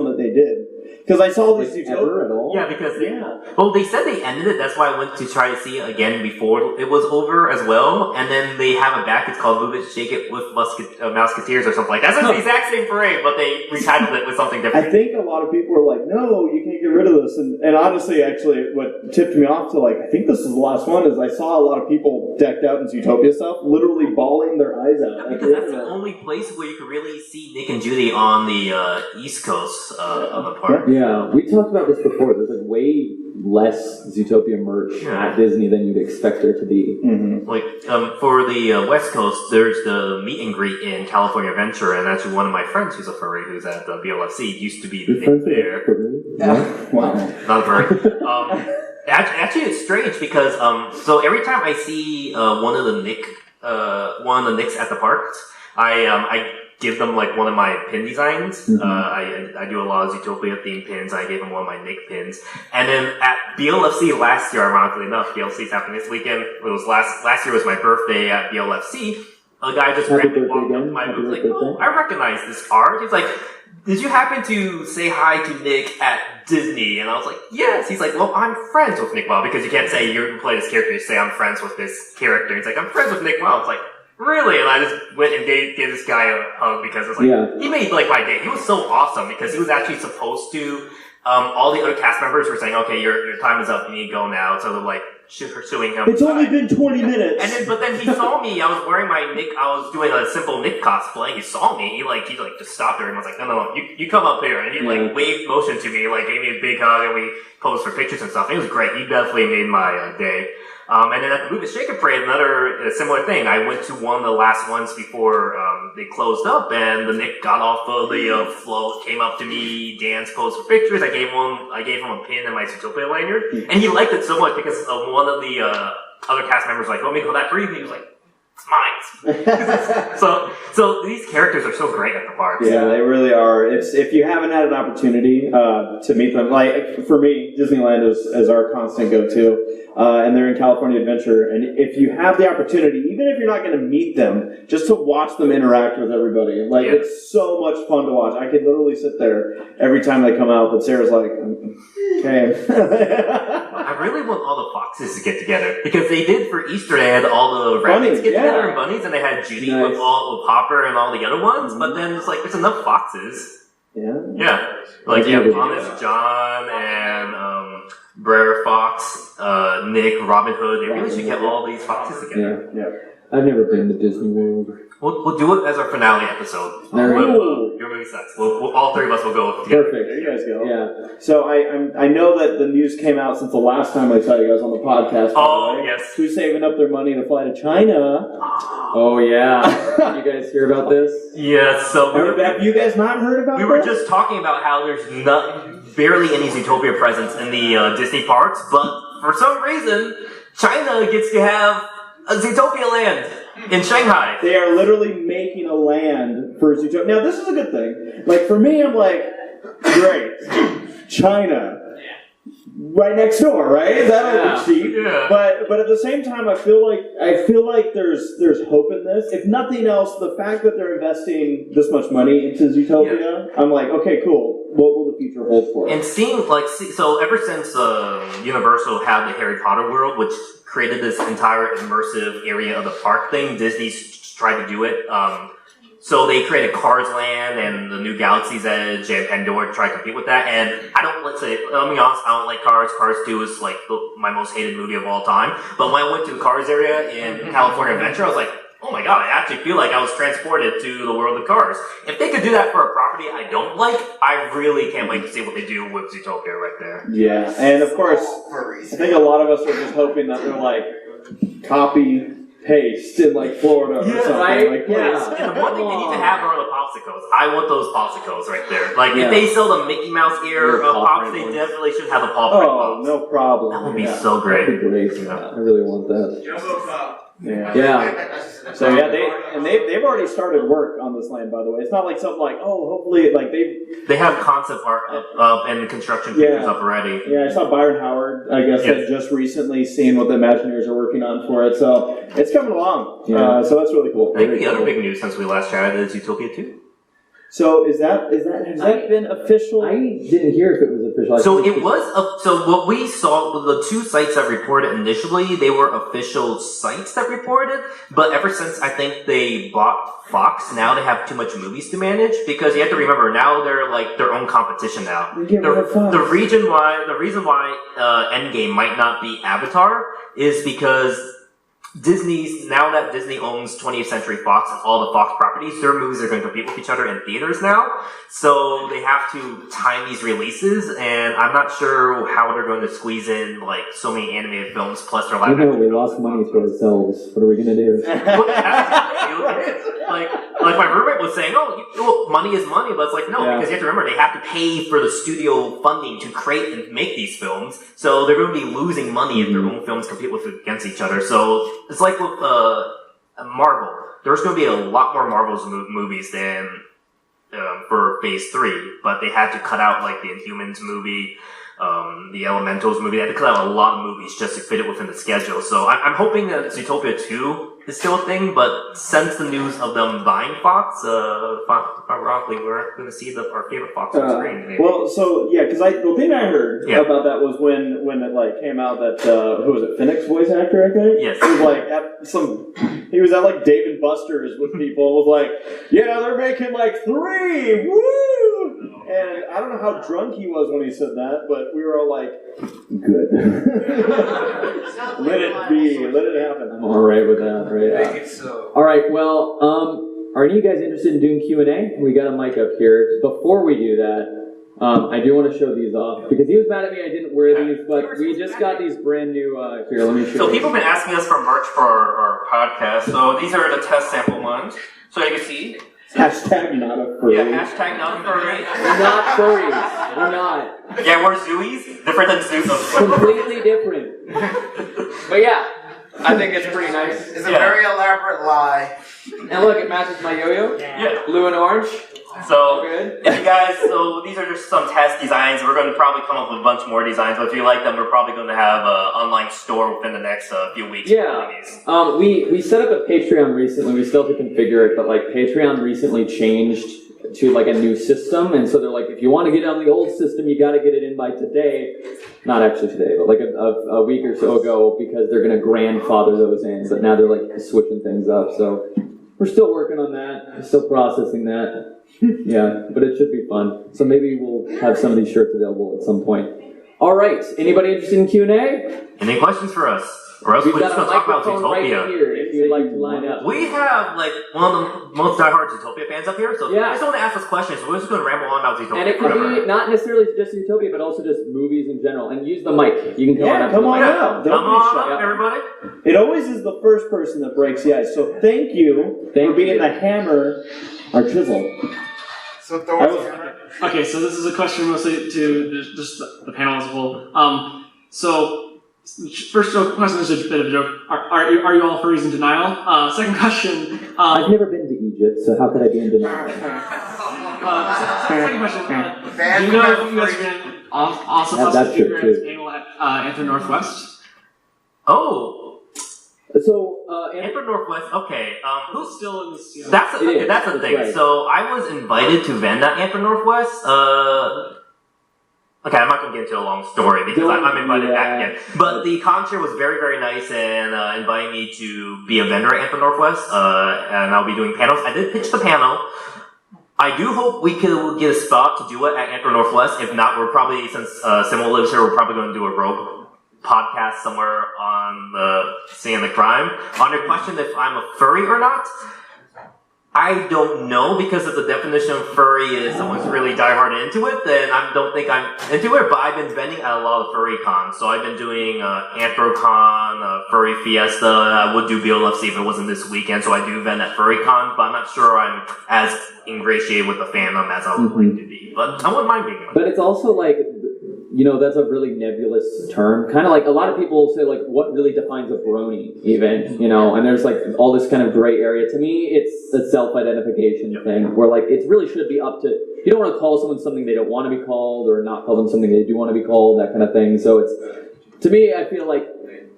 that they did. Because I saw this Zootopia at all. Yeah, because they said they ended it. That's why I went to try to see it again before it was over as well. And then they have it back. It's called Move It, Shake It with Musketeers or something like that. That's the exact same parade, but they retitled it with something different. I think a lot of people were like, "No, you can't get rid of this." And honestly, actually, what tipped me off to like, I think this is the last one. Is I saw a lot of people decked out in Zootopia stuff, literally bawling their eyes out. Because that's the only place where you could really see Nick and Judy on the East Coast of the park. Yeah, we talked about this before. There's like way less Zootopia merch at Disney than you'd expect there to be. Mm-hmm. Like for the West Coast, there's the meet and greet in California Adventure, and actually one of my friends who's a furry who's at the BLFC used to be there. Yeah. Wow. Not a furry. Actually, it's strange because so every time I see one of the Nicks at the parks, I give them like one of my pin designs. I do a lot of Zootopia themed pins. I gave them one of my Nick pins. And then at BLFC last year, ironically enough, BLFC is happening this weekend. It was last year was my birthday at BLFC. A guy just randomly walked up to my booth like, oh, I recognize this art. He's like, did you happen to say hi to Nick at Disney? And I was like, yes. He's like, well, I'm friends with Nick Wilde, because you can't say you play this character, you say I'm friends with this character. He's like, I'm friends with Nick Wilde. It's like, really? And I just went and gave this guy a hug, because it's like, he made like my day. He was so awesome, because he was actually supposed to, all the other cast members were saying, okay, your time is up, you need to go now. So they're like, pursuing him. It's only been 20 minutes. But then he saw me. I was wearing my Nick. I was doing a simple Nick cosplay. He saw me. He just stopped there and was like, no, you come up here. And he like waved motion to me, like gave me a big hug, and we posed for pictures and stuff. It was great. He definitely made my day. And then at the Move the Shaker Parade, another similar thing. I went to one of the last ones before they closed up, and the Nick got off of the float, came up to me, danced, posed for pictures. I gave him a pin and my Zootopia lanyard, and he liked it so much because one of the other cast members was like, "Want me to hold that for you?" And he was like, "It's mine." so these characters are so great at the parks. Yeah, they really are. If you haven't had an opportunity to meet them, like for me, Disneyland is our constant go-to. And they're in California Adventure. And if you have the opportunity, even if you're not going to meet them, just to watch them interact with everybody, like it's so much fun to watch. I could literally sit there every time they come out, but Sarah's like, okay. I really want all the foxes to get together, because they did for Easter. They had all the rabbits get together and bunnies, and they had Judy with Hopper and all the other ones. But then it's like there's enough foxes. Yeah. Like you have Honest John and Brer Fox, Nick, Robin Hood. They really should get all these foxes together. Yeah. I've never been to Disney World. We'll do it as our finale episode. Your movie sucks. All three of us will go together. Perfect. There you guys go. Yeah. So I know that the news came out since the last time I saw you guys on the podcast. Oh, yes. Who's saving up their money to fly to China? Oh, yeah. Did you guys hear about this? Yes. So have you guys not heard about We were just talking about how there's barely any Zootopia presence in the Disney parks, but for some reason, China gets to have a Zootopia land in Shanghai. They are literally making a land for Zootopia. Now, this is a good thing. Like, for me, I'm like, great. China. Right next door, right? That'll be cheap. Yeah. But at the same time, I feel like there's hope in this. If nothing else, the fact that they're investing this much money into Zootopia, I'm like, okay, cool. What will the future hold for us? And seeing so ever since Universal had the Harry Potter world, which created this entire immersive area of the park thing, Disney's tried to do it. So they created Cars Land and the new Galaxy's Edge and Pandora to try to compete with that. And I'll be honest, I don't like Cars. Cars 2 is like my most hated movie of all time. But when I went to the Cars area in California Adventure, I was like, oh my god, I actually feel like I was transported to the world of Cars. If they could do that for a property I don't like, I really can't wait to see what they do with Zootopia right there. Yeah, and of course, I think a lot of us are just hoping that they're like, copy, paste in like Florida or something. Right? Like, And the one thing they need to have are the popsicles. I want those popsicles right there. Like, if they sell the Mickey Mouse ear of pops, they definitely should have the Paw Print pops. No problem. That would be so great. That'd be great. I really want that. Jumbo Pop. Yeah. So they've already started work on this land, by the way. It's not like something like, hopefully, like they have concept art up and construction pictures up already. Yeah, I saw Byron Howard, I guess, had just recently seen what the Imagineers are working on for it. So it's coming along. Yeah. So that's really cool. I think the other big news since we last chatted is Zootopia 2. So has that been official? I didn't hear if it was official. So it was. So what we saw, the two sites that reported initially, they were official sites that reported. But ever since I think they bought Fox, now they have too much movies to manage, because you have to remember now they're like their own competition now. The reason why Endgame might not be Avatar is because now that Disney owns 20th Century Fox and all the Fox properties, their movies are going to compete with each other in theaters now. So they have to time these releases, and I'm not sure how they're going to squeeze in like so many animated films plus their live action. We lost money to ourselves. What are we going to do? Like my roommate was saying, money is money, but it's like, no, because you have to remember, they have to pay for the studio funding to create and make these films, so they're going to be losing money if their own films compete against each other. So it's like with Marvel. There's going to be a lot more Marvel's movies than for Phase 3, but they had to cut out like the Inhumans movie, the Elementals movie. They had to cut out a lot of movies just to fit it within the schedule. So I'm hoping that Zootopia 2 is still a thing, but since the news of them buying Fox, ironically, we're going to see our favorite Fox on screen. Maybe. Well, so yeah, because the thing I heard about that was when it like came out that who was it, Phoenix voice actor, I think. Yes. He was like he was at like Dave and Buster's with people and was like, yeah, they're making like 3, woo! And I don't know how drunk he was when he said that, but we were all like, good. Let it be, let it happen. I'm all right with that, right? I think so. All right, well, are any of you guys interested in doing Q&A? We got a mic up here. Before we do that, I do want to show these off, because he was mad at me I didn't wear these, but we just got these brand new, here, let me show you. So people have been asking us for merch for our podcast, so these are the test sample ones. So you can see. Hashtag not a furry. Yeah, hashtag not a furry. We're not furries. We're not. Yeah, we're Zooies. Different than Zoos. Completely different. But yeah, I think it's pretty nice. It's a very elaborate lie. And look, it matches my yo-yo. Yeah. Blue and orange. So, Good. if you guys, so these are just some test designs. We're going to probably come up with a bunch more designs, but if you like them, we're probably going to have an online store within the next few weeks. Yeah. We set up a Patreon recently. We still have to configure it, but like Patreon recently changed to like a new system, and so they're like, if you want to get on the old system, you got to get it in by today. Not actually today, but like a week or so ago, because they're going to grandfather those in. But now they're like switching things up. So we're still working on that. We're still processing that. Yeah, but it should be fun. So maybe we'll have some of these shirts available at some point. All right. Anybody interested in Q&A? Any questions for us? Or else We've we're just got going a to talk about microphone right Zootopia. here if you'd like to line up. We have like one of the most diehard Zootopia fans up here, so Yeah. I just want to ask us questions. So we're just going to ramble on about Zootopia. And it could be not necessarily just Zootopia, but also just movies in general. And use the mic. You can come on up. come to the on mic. out. Come Don't be on shy. up, everybody. It always is the first person that breaks the ice. So thank you for being the hammer, our chisel. So Thor's Okay, so this is a question mostly to just the panel as a whole. So, first question is a bit of a joke. Are you all furries in denial? Second question. I've never been to Egypt, so how could I be in denial? Second question. Do you know if you guys have been also Yeah, that's true, too. annual at Anthem Northwest? Oh, So, Everfree Northwest. Okay, Who's still in this? That's It okay. is, That's the that's thing. right. So I was invited to vend at Everfree Northwest. Okay, I'm not going to get into a long story because I'm invited back again. But the concert was very, very nice and inviting me to be a vendor at Everfree Northwest. And I'll be doing panels. I did pitch the panel. I do hope we could get a spot to do it at Everfree Northwest. If not, we're probably, since Simul lives here, we're probably going to do a rogue podcast somewhere on the scene of the crime. On your question if I'm a furry or not, I don't know, because if the definition of furry is someone's really diehard into it, then I don't think I'm into it, but I've been vending at a lot of furry cons. So I've been doing AnthroCon, Furry Fiesta. I would do BLFC if it wasn't this weekend, so I do vend at furry cons, but I'm not sure I'm as ingratiated with the fandom as I would like to be. But I wouldn't mind being one. but it's also like, you know, that's a really nebulous term. Kind of like a lot of people say, like, what really defines a brony, even, you know? And there's like all this kind of gray area. To me, it's a self-identification thing, where like it really should be up to. You don't want to call someone something they don't want to be called, or not call them something they do want to be called, that kind of thing. So it's, to me, I feel like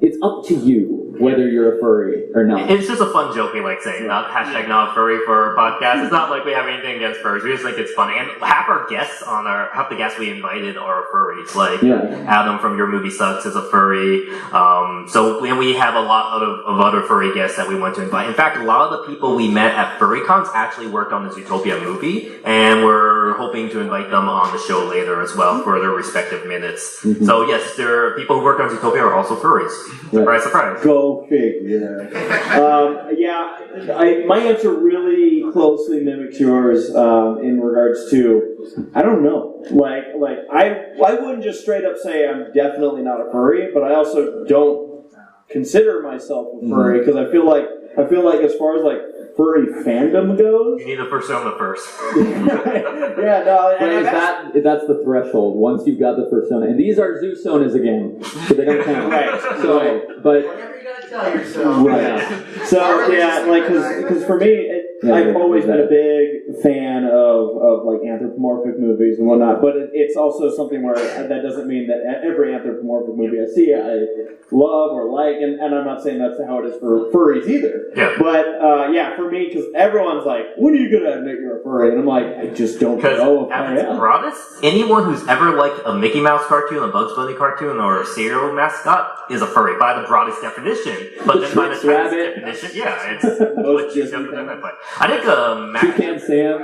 it's up to you whether you're a furry or not. It's just a fun joke we like saying, not hashtag not furry for our podcast. It's not like we have anything against furries. We just think it's funny. And half the guests we invited are furries. Like Adam from Your Movie Sucks is a furry. So we have a lot of other furry guests that we want to invite. In fact, a lot of the people we met at FurryCons actually worked on the Zootopia movie, and we're hoping to invite them on the show later as well for their respective minutes. So yes, there are people who work on Zootopia are also furries. Surprise, surprise. Go figure. My answer really closely mimics yours in regards to, I don't know. Like I wouldn't just straight up say I'm definitely not a furry, but I also don't consider myself a furry, because I feel like as far as like furry fandom goes, You need a persona first. yeah, no, But that's the threshold. Once you've got the persona, and these are Zoosonas again, so they don't count. Right. So, but Whenever you gotta Kill yourself. Right. So yeah, like because for me, I've always been a big fan of like anthropomorphic movies and whatnot. But it's also something where that doesn't mean that every anthropomorphic movie I see I love or like, and I'm not saying that's how it is for furries either. Yeah. But yeah, for me, because everyone's like, "When are you gonna admit you're a furry?" And I'm like, I just don't know if I am. Broadest, anyone who's ever liked a Mickey Mouse cartoon, a Bugs Bunny cartoon, or a cereal mascot is a furry by the broadest definition. But then by the tightest definition, yeah, it's what you identify. I think Toucan Sam,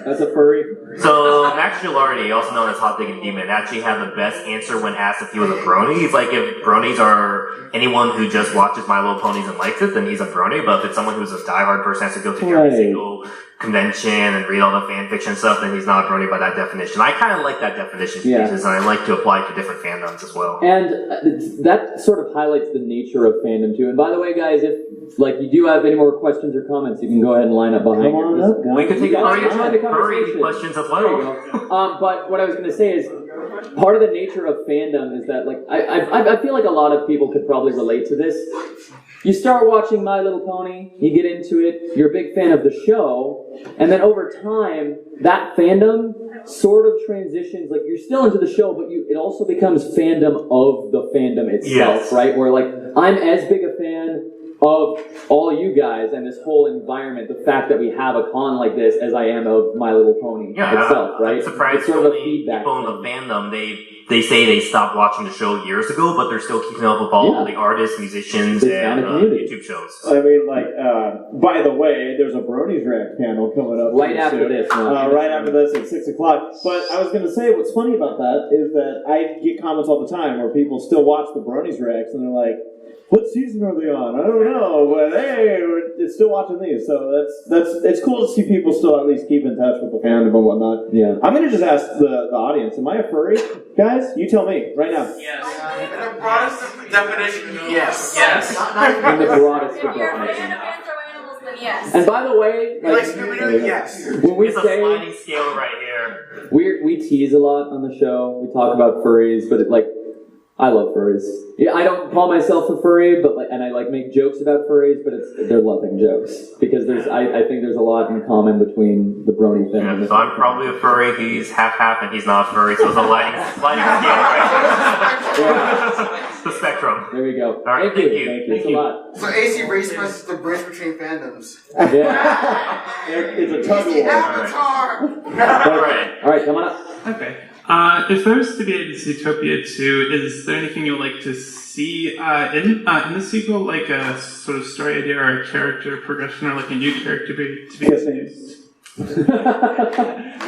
that's a furry. So Max Gilardi, also known as Hot Digging Demon, actually had the best answer when asked if he was a brony. He's like, if bronies are anyone who just watches My Little Ponies and likes it, then he's a brony. But if it's someone who's a diehard person, has to go to every single convention and read all the fan fiction stuff, then he's not a brony by that definition. I kind of like that definition, and I like to apply it to different fandoms as well. And that sort of highlights the nature of fandom too. And by the way, guys, if like you do have any more questions or comments, you can go ahead and line up behind you. We could take furry questions as well. But what I was going to say is, part of the nature of fandom is that, like, I feel like a lot of people could probably relate to this. You start watching My Little Pony, you get into it, you're a big fan of the show, and then over time, that fandom sort of transitions, like, you're still into the show, but it also becomes fandom of the fandom itself, right? Where, like, I'm as big a fan of all you guys and this whole environment, the fact that we have a con like this, as I am of My Little Pony itself, right? I'm surprised it's sort of a feedback people in the fandom, they say they stopped watching the show years ago, but they're still keeping up with all the artists, musicians, and YouTube shows. I mean, like, by the way, there's a Bronies React panel coming up right after this. Right after this at 6 o'clock. But I was going to say, what's funny about that is that I get comments all the time where people still watch the Bronies Reacts and they're like, what season are they on? I don't know, but hey, we're still watching these, so it's cool to see people still at least keep in touch with the fandom and whatnot. Yeah, I'm gonna just ask the audience: am I a furry, guys? You tell me right now. Yes. In the broadest definition, yes. Yes. In the broadest definition. Yes. And by the way, like Scooby-Doo, yes. When we it's say a sliding scale right here. we tease a lot on the show. We talk about furries, but I love furries. Yeah, I don't call myself a furry, but and I make jokes about furries, but they're loving jokes because I think there's a lot in common between the brony thing. Yeah, so I'm probably a furry. He's half and he's not a furry, so it's a sliding scale right here. Yeah. The spectrum. There we go. All right, thank you. Thanks a lot. So ACRacebest is the bridge between fandoms. Yeah. It's a tug of war. Avatar. All right, come on up. Okay. If there was to be a Zootopia 2, is there anything you would like to see in the sequel, like a sort of story idea or a character progression or like a new character to be introduced?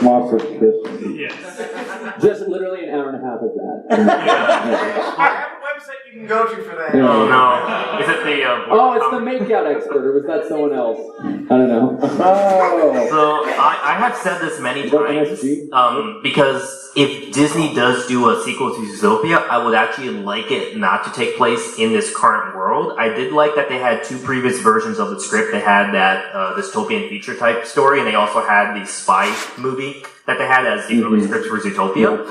Lots of kissing. Yes. Just literally an hour and a half of that. I have a website you can go to for that. Oh no. Is it the it's the makeout expert, or was that someone else? I don't know. So I have said this many times, because if Disney does do a sequel to Zootopia, I would actually like it not to take place in this current world. I did like that they had two previous versions of the script. They had that dystopian feature type story, and they also had the spy movie that they had as the early scripts for Zootopia.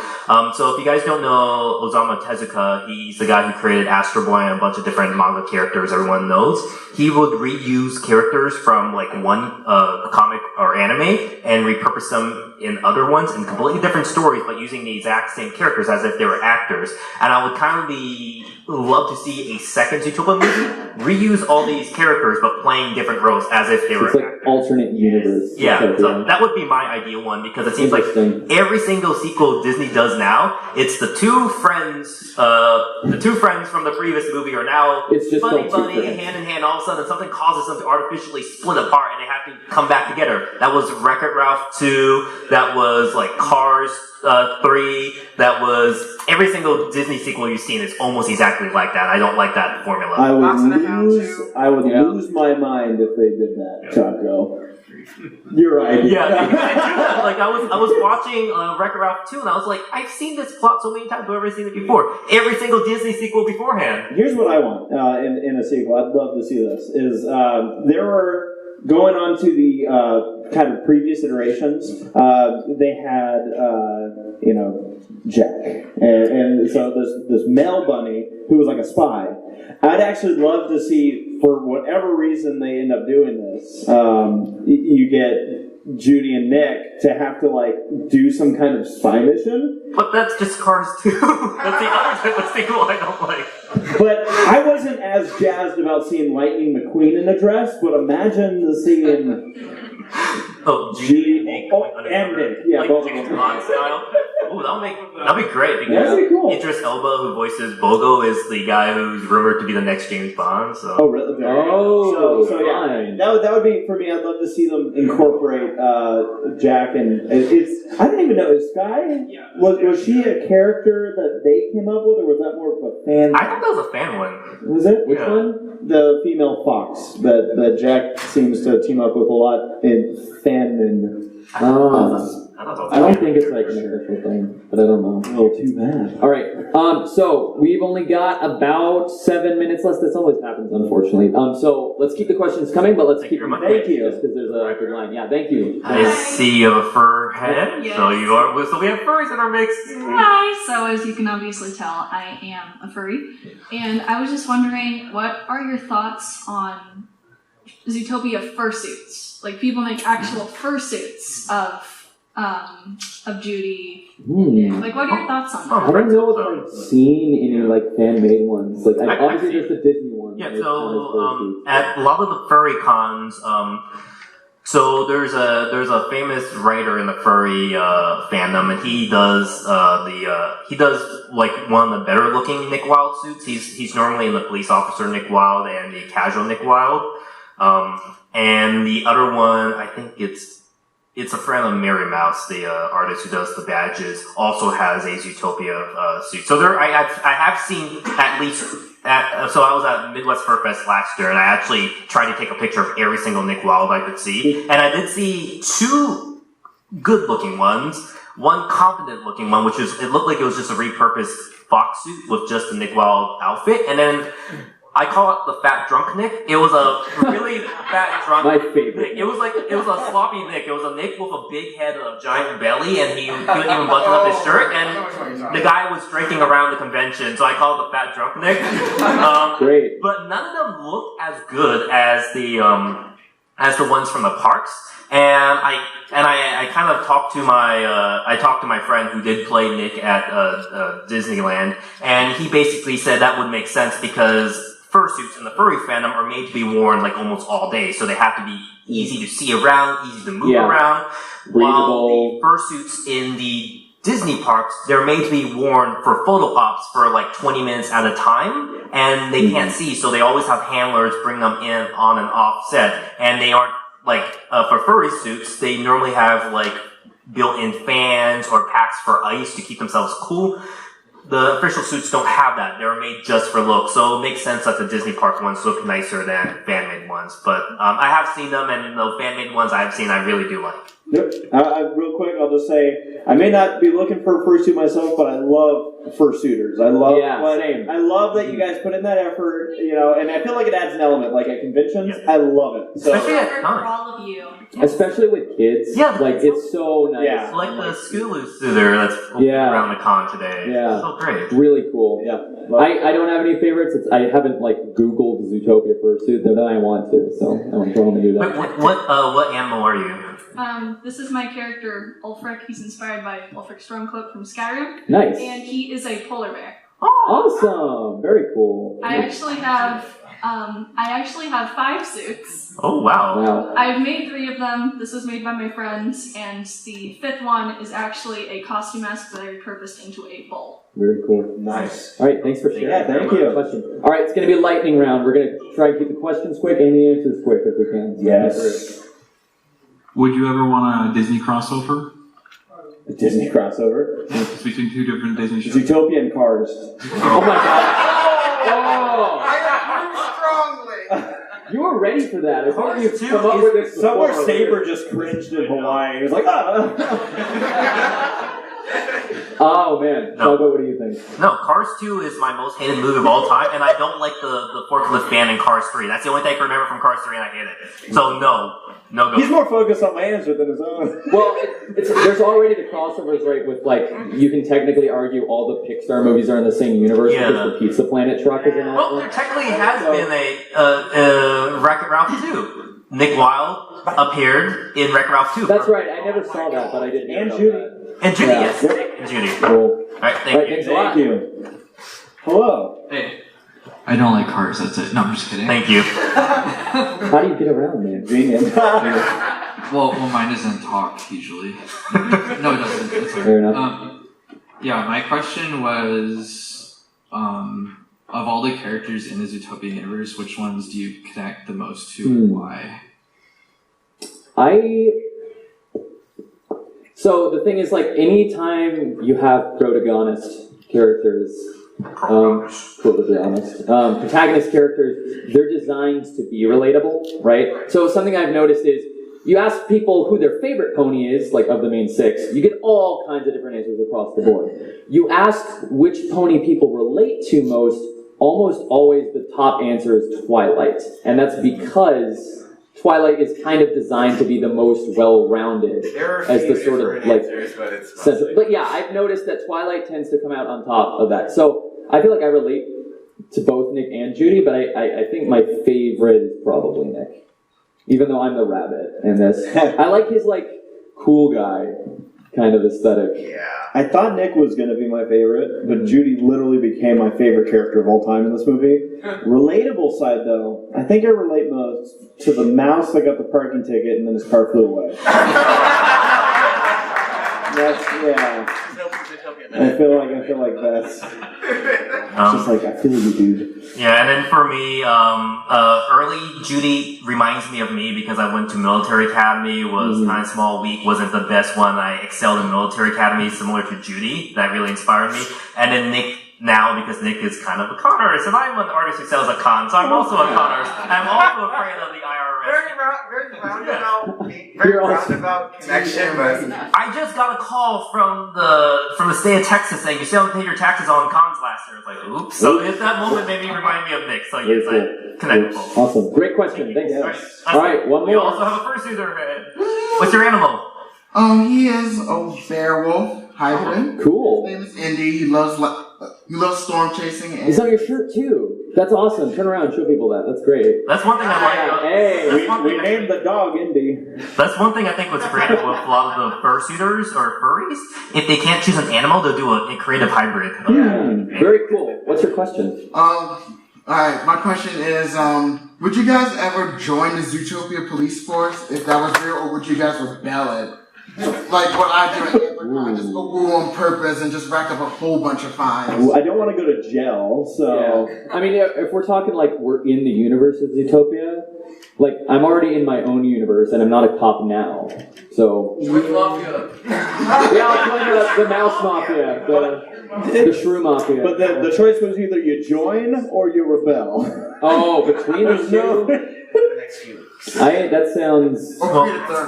So if you guys don't know Osamu Tezuka, he's the guy who created Astro Boy and a bunch of different manga characters everyone knows. He would reuse characters from one comic or anime and repurpose them in other ones in completely different stories, but using the exact same characters as if they were actors. And I would kind of love to see a second Zootopia movie reuse all these characters but playing different roles as if they were actors. Alternate universe. Yeah, so that would be my ideal one, because it seems like every single sequel Disney does now, it's the two friends from the previous movie are now buddy hand in hand. All of a sudden something causes them to artificially split apart and they have to come back together. That was Wreck-It Ralph 2, that was Cars 3, that was every single Disney sequel you've seen is almost exactly like that. I don't like that formula. I would lose my mind if they did that, Choco. You're right. Yeah, I was watching Wreck-It Ralph 2 and I was like, I've seen this plot so many times, I've never seen it before. Every single Disney sequel beforehand. Here's what I want in a sequel. I'd love to see this. Is there were going on to the kind of previous iterations, they had, Jack. And so this male bunny who was like a spy. I'd actually love to see, for whatever reason they end up doing this, you get Judy and Nick to have to like do some kind of spy mission. But that's just Cars 2. That's the one I don't like. But I wasn't as jazzed about seeing Lightning McQueen in a dress, but imagine seeing Judy and Nick and Nick, yeah, like both of James them. Bond style. Ooh, that'll be great because That'd be cool. Idris Elba, who voices Bogo, is the guy who's rumored to be the next James Bond. So. Oh, really? So yeah, that would be for me. I'd love to see them incorporate Jack and it's. I don't even know. Is Sky? Yeah. Was she a character that they came up with, or was that more of a fan? I thought that was a fan one. Was it? Which Yeah. one? The female fox that Jack seems to team up with a lot in fandom. I don't think it's like an official thing, but I don't know. Oh, too bad. All right. So we've only got about 7 minutes left. This always happens, unfortunately. So let's keep the questions coming, but let's keep them quick. Thank you. Just because there's a good line. Yeah. Thank you. I see you have a fur head, Yes. so we have furries in our mix. Hi, so as you can obviously tell, I am a furry. And I was just wondering, what are your thoughts on Zootopia fursuits? Like, people make actual fursuits of Judy. Like, what are your thoughts on that? I don't know if I've seen any like fan-made ones. Like obviously there's the Disney one. Yeah, so at a lot of the furry cons, so there's a famous writer in the furry fandom, and he does like one of the better looking Nick Wilde suits. He's normally in the police officer Nick Wilde and the casual Nick Wilde, and the other one I think it's a friend of Mary Mouse, the artist who does the badges, also has a Zootopia suit. So I have seen at least. So I was at Midwest Fur Fest last year, and I actually tried to take a picture of every single Nick Wilde I could see, and I did see two good-looking ones, one confident-looking one, which is it looked like it was just a repurposed fox suit with just the Nick Wilde outfit, and then. I call it the fat drunk Nick. It was a really fat drunk My favorite. Nick. It was a sloppy Nick. It was a Nick with a big head and a giant belly, and he couldn't even button up his shirt. And the guy was drinking around the convention, so I call it the fat drunk Nick. Great. But none of them looked as good as the ones from the parks. And I kind of talked to my friend who did play Nick at Disneyland, and he basically said that would make sense because fursuits in the furry fandom are made to be worn like almost all day, so they have to be easy to see around, easy to move around. While the fursuits in the Disney parks, they're made to be worn for photo ops for like 20 minutes at a time, and they can't see, so they always have handlers bring them in on and off set, and they aren't like for furry suits, they normally have like built-in fans or packs for ice to keep themselves cool. The official suits don't have that. They're made just for look, so it makes sense that the Disney park ones look nicer than fan-made ones. But I have seen them, and the fan-made ones I have seen, I really do like. Yep. Real quick, I'll just say I may not be looking for a fursuit myself, but I love fursuiters. I love same. I love that you guys put in that effort, and I feel like it adds an element. Like at conventions, I love it. So For all of you. Especially with kids. Yeah, like it's so nice. Yeah, like the Skulu suitor that's around the con today. Yeah. It's so great. Really cool. Yeah. I don't have any favorites. I haven't like Googled Zootopia fursuit, though I want to, so I want to do that. Wait, what animal are you? This is my character, Ulfric. He's inspired by Ulfric Stormcloak from Skyrim. Nice. And he is a polar bear. Awesome. Very cool. I actually have 5 suits. Oh, wow. I've made 3 of them. This was made by my friends, and the 5th one is actually a costume mask that I repurposed into a bowl. Very cool. Nice. All right, thanks for sharing. Yeah, thank you. Question. All right, it's going to be a lightning round. We're going to try to keep the questions quick and the answers quick if we can. Yes. Would you ever want a Disney crossover? A Disney crossover? It's between 2 different Disney shows. Zootopia and Cars. Oh my god. Oh! I approve strongly. You were ready for that. I thought you'd Cars come up with this Somewhere before. Saber just cringed in Hawaii. He was like, Oh man, No. Choco, what do you think? No, Cars 2 is my most hated movie of all time, and I don't like the forklift ban in Cars 3. That's the only thing I can remember from Cars 3, and I hate it. So no go. He's more focused on my answer than his own. Well, there's already the crossovers, right? With like, you can technically argue all the Pixar movies are in the same universe because the Pizza Planet truck is in that Well, one. there technically has been a Wreck-It Ralph 2. Nick Wilde appeared in Wreck-It Ralph 2. That's right. I never saw that, but I did. And Judy. And Judy, Yeah. yes. Yep. And Judy. Cool. Alright, thank you. Thank you. Hello. Hey. I don't like cars, that's it. No, I'm just kidding. Thank you. How do you get around, man? Well, mine doesn't talk usually. No, it doesn't. It's okay. Fair enough. Yeah, my question was, of all the characters in the Zootopia universe, which ones do you connect the most to and why? So the thing is, like, anytime you have protagonist characters, protagonist characters, they're designed to be relatable, right? So something I've noticed is, you ask people who their favorite pony is, like of the main 6, you get all kinds of different answers across the board. You ask which pony people relate to most, almost always the top answer is Twilight. And that's because Twilight is kind of designed to be the most well-rounded There are a as few the sort of different like answers, but it's central. But yeah, I've noticed that Twilight tends to come out on top of that. So I feel like I relate to both Nick and Judy, but I think my favorite is probably Nick. Even though I'm the rabbit in this. I like his like cool guy kind of aesthetic. Yeah. I thought Nick was going to be my favorite, but Judy literally became my favorite character of all time in this movie. Relatable side, though, I think I relate most to the mouse that got the parking ticket and then his car flew away. I feel like that's just like, I feel you, dude. Yeah, and then for me, early Judy reminds me of me because I went to military academy, was kind of small, weak, wasn't the best one. I excelled in military academy, similar to Judy. That really inspired me. And then Nick now, because Nick is kind of a con artist, and I'm an artist who sells a con, so I'm also a con artist. I'm also afraid of the IRS. Very roundabout connection, but I just got a call from the state of Texas saying you still haven't paid your taxes on cons last year. I was like, oops. So at that moment made me remind me of Nick. So yes, I connect both. Awesome. Great question. Thanks. All right, one We more. also have a fursuiter. What's your animal? He is a werewolf hybrid. Cool. His name is Indy. He loves storm chasing. And It's on your shirt too. That's awesome. Turn around and show people that. That's great. That's one thing I like. Hey, we named the dog Indy. That's one thing I think was creative with a lot of the fursuiters or furries. If they can't choose an animal, they'll do a creative hybrid. Very cool. What's your question? Alright, my question is, would you guys ever join the Zootopia police force if that was real, or would you guys rebel it? Like what I do at Everfree, just go woo on purpose and just rack up a whole bunch of fines. I don't want to go to jail, so... Yeah. I mean, if we're talking like we're in the universe of Zootopia, like I'm already in my own universe and I'm not a cop now. So... Join Mafia. Yeah, I'll join the Mouse Mafia, the Shrew Mafia. But the choice was either you join or you rebel. Oh, between the two? That sounds... Well,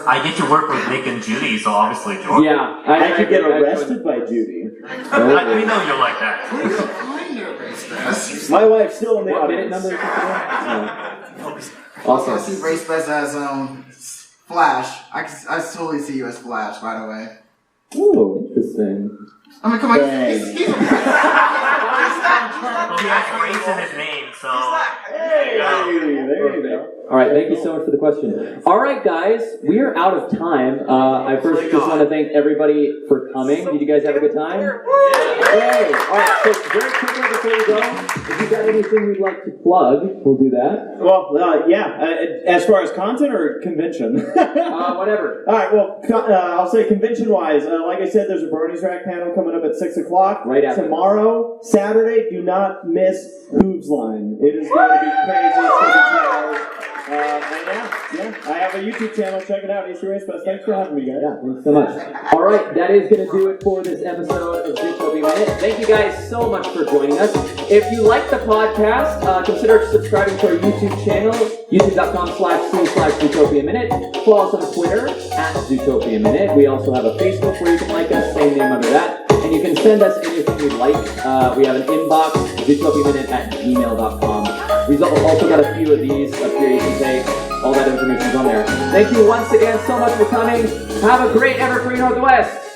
I get to work with Nick and Judy, so obviously join. Yeah. I could get arrested by Judy. We know you're like that. My wife's still in the What minute audience. number is it? Also, I see ACRacebest as Flash. I totally see you as Flash, by the way. Ooh, interesting. I mean, come on, he's Well, he has race in his name, so... Hey, there you go. All right, thank you so much for the question. All right, guys, we are out of time. I first just want to thank everybody for coming. Did you guys have a good time? Yay! All right, so very quickly before we go, if you've got anything you'd like to plug, we'll do that. Well, as far as content or convention? Whatever. All right, well, I'll say convention-wise, like I said, there's a Bronies React panel coming up at 6 o'clock. Right after. Tomorrow, Saturday, do not miss Hooves Line. It is going to be crazy. It's going to be 2 hours. Yeah, I have a YouTube channel. Check it out, ACRacebest. Thanks for having me, guys. Yeah, thanks so much. All right, that is going to do it for this episode of Zootopia Minute. Thank you guys so much for joining us. If you like the podcast, consider subscribing to our YouTube channel, youtube.com/Zootopia Minute. Follow us on Twitter @Zootopia Minute. We also have a Facebook where you can like us, same name under that. And you can send us anything you'd like. We have an inbox, zootopiaminute@gmail.com. We've also got a few of these up here you can take. All that information's on there. Thank you once again so much for coming. Have a great Everfree Northwest.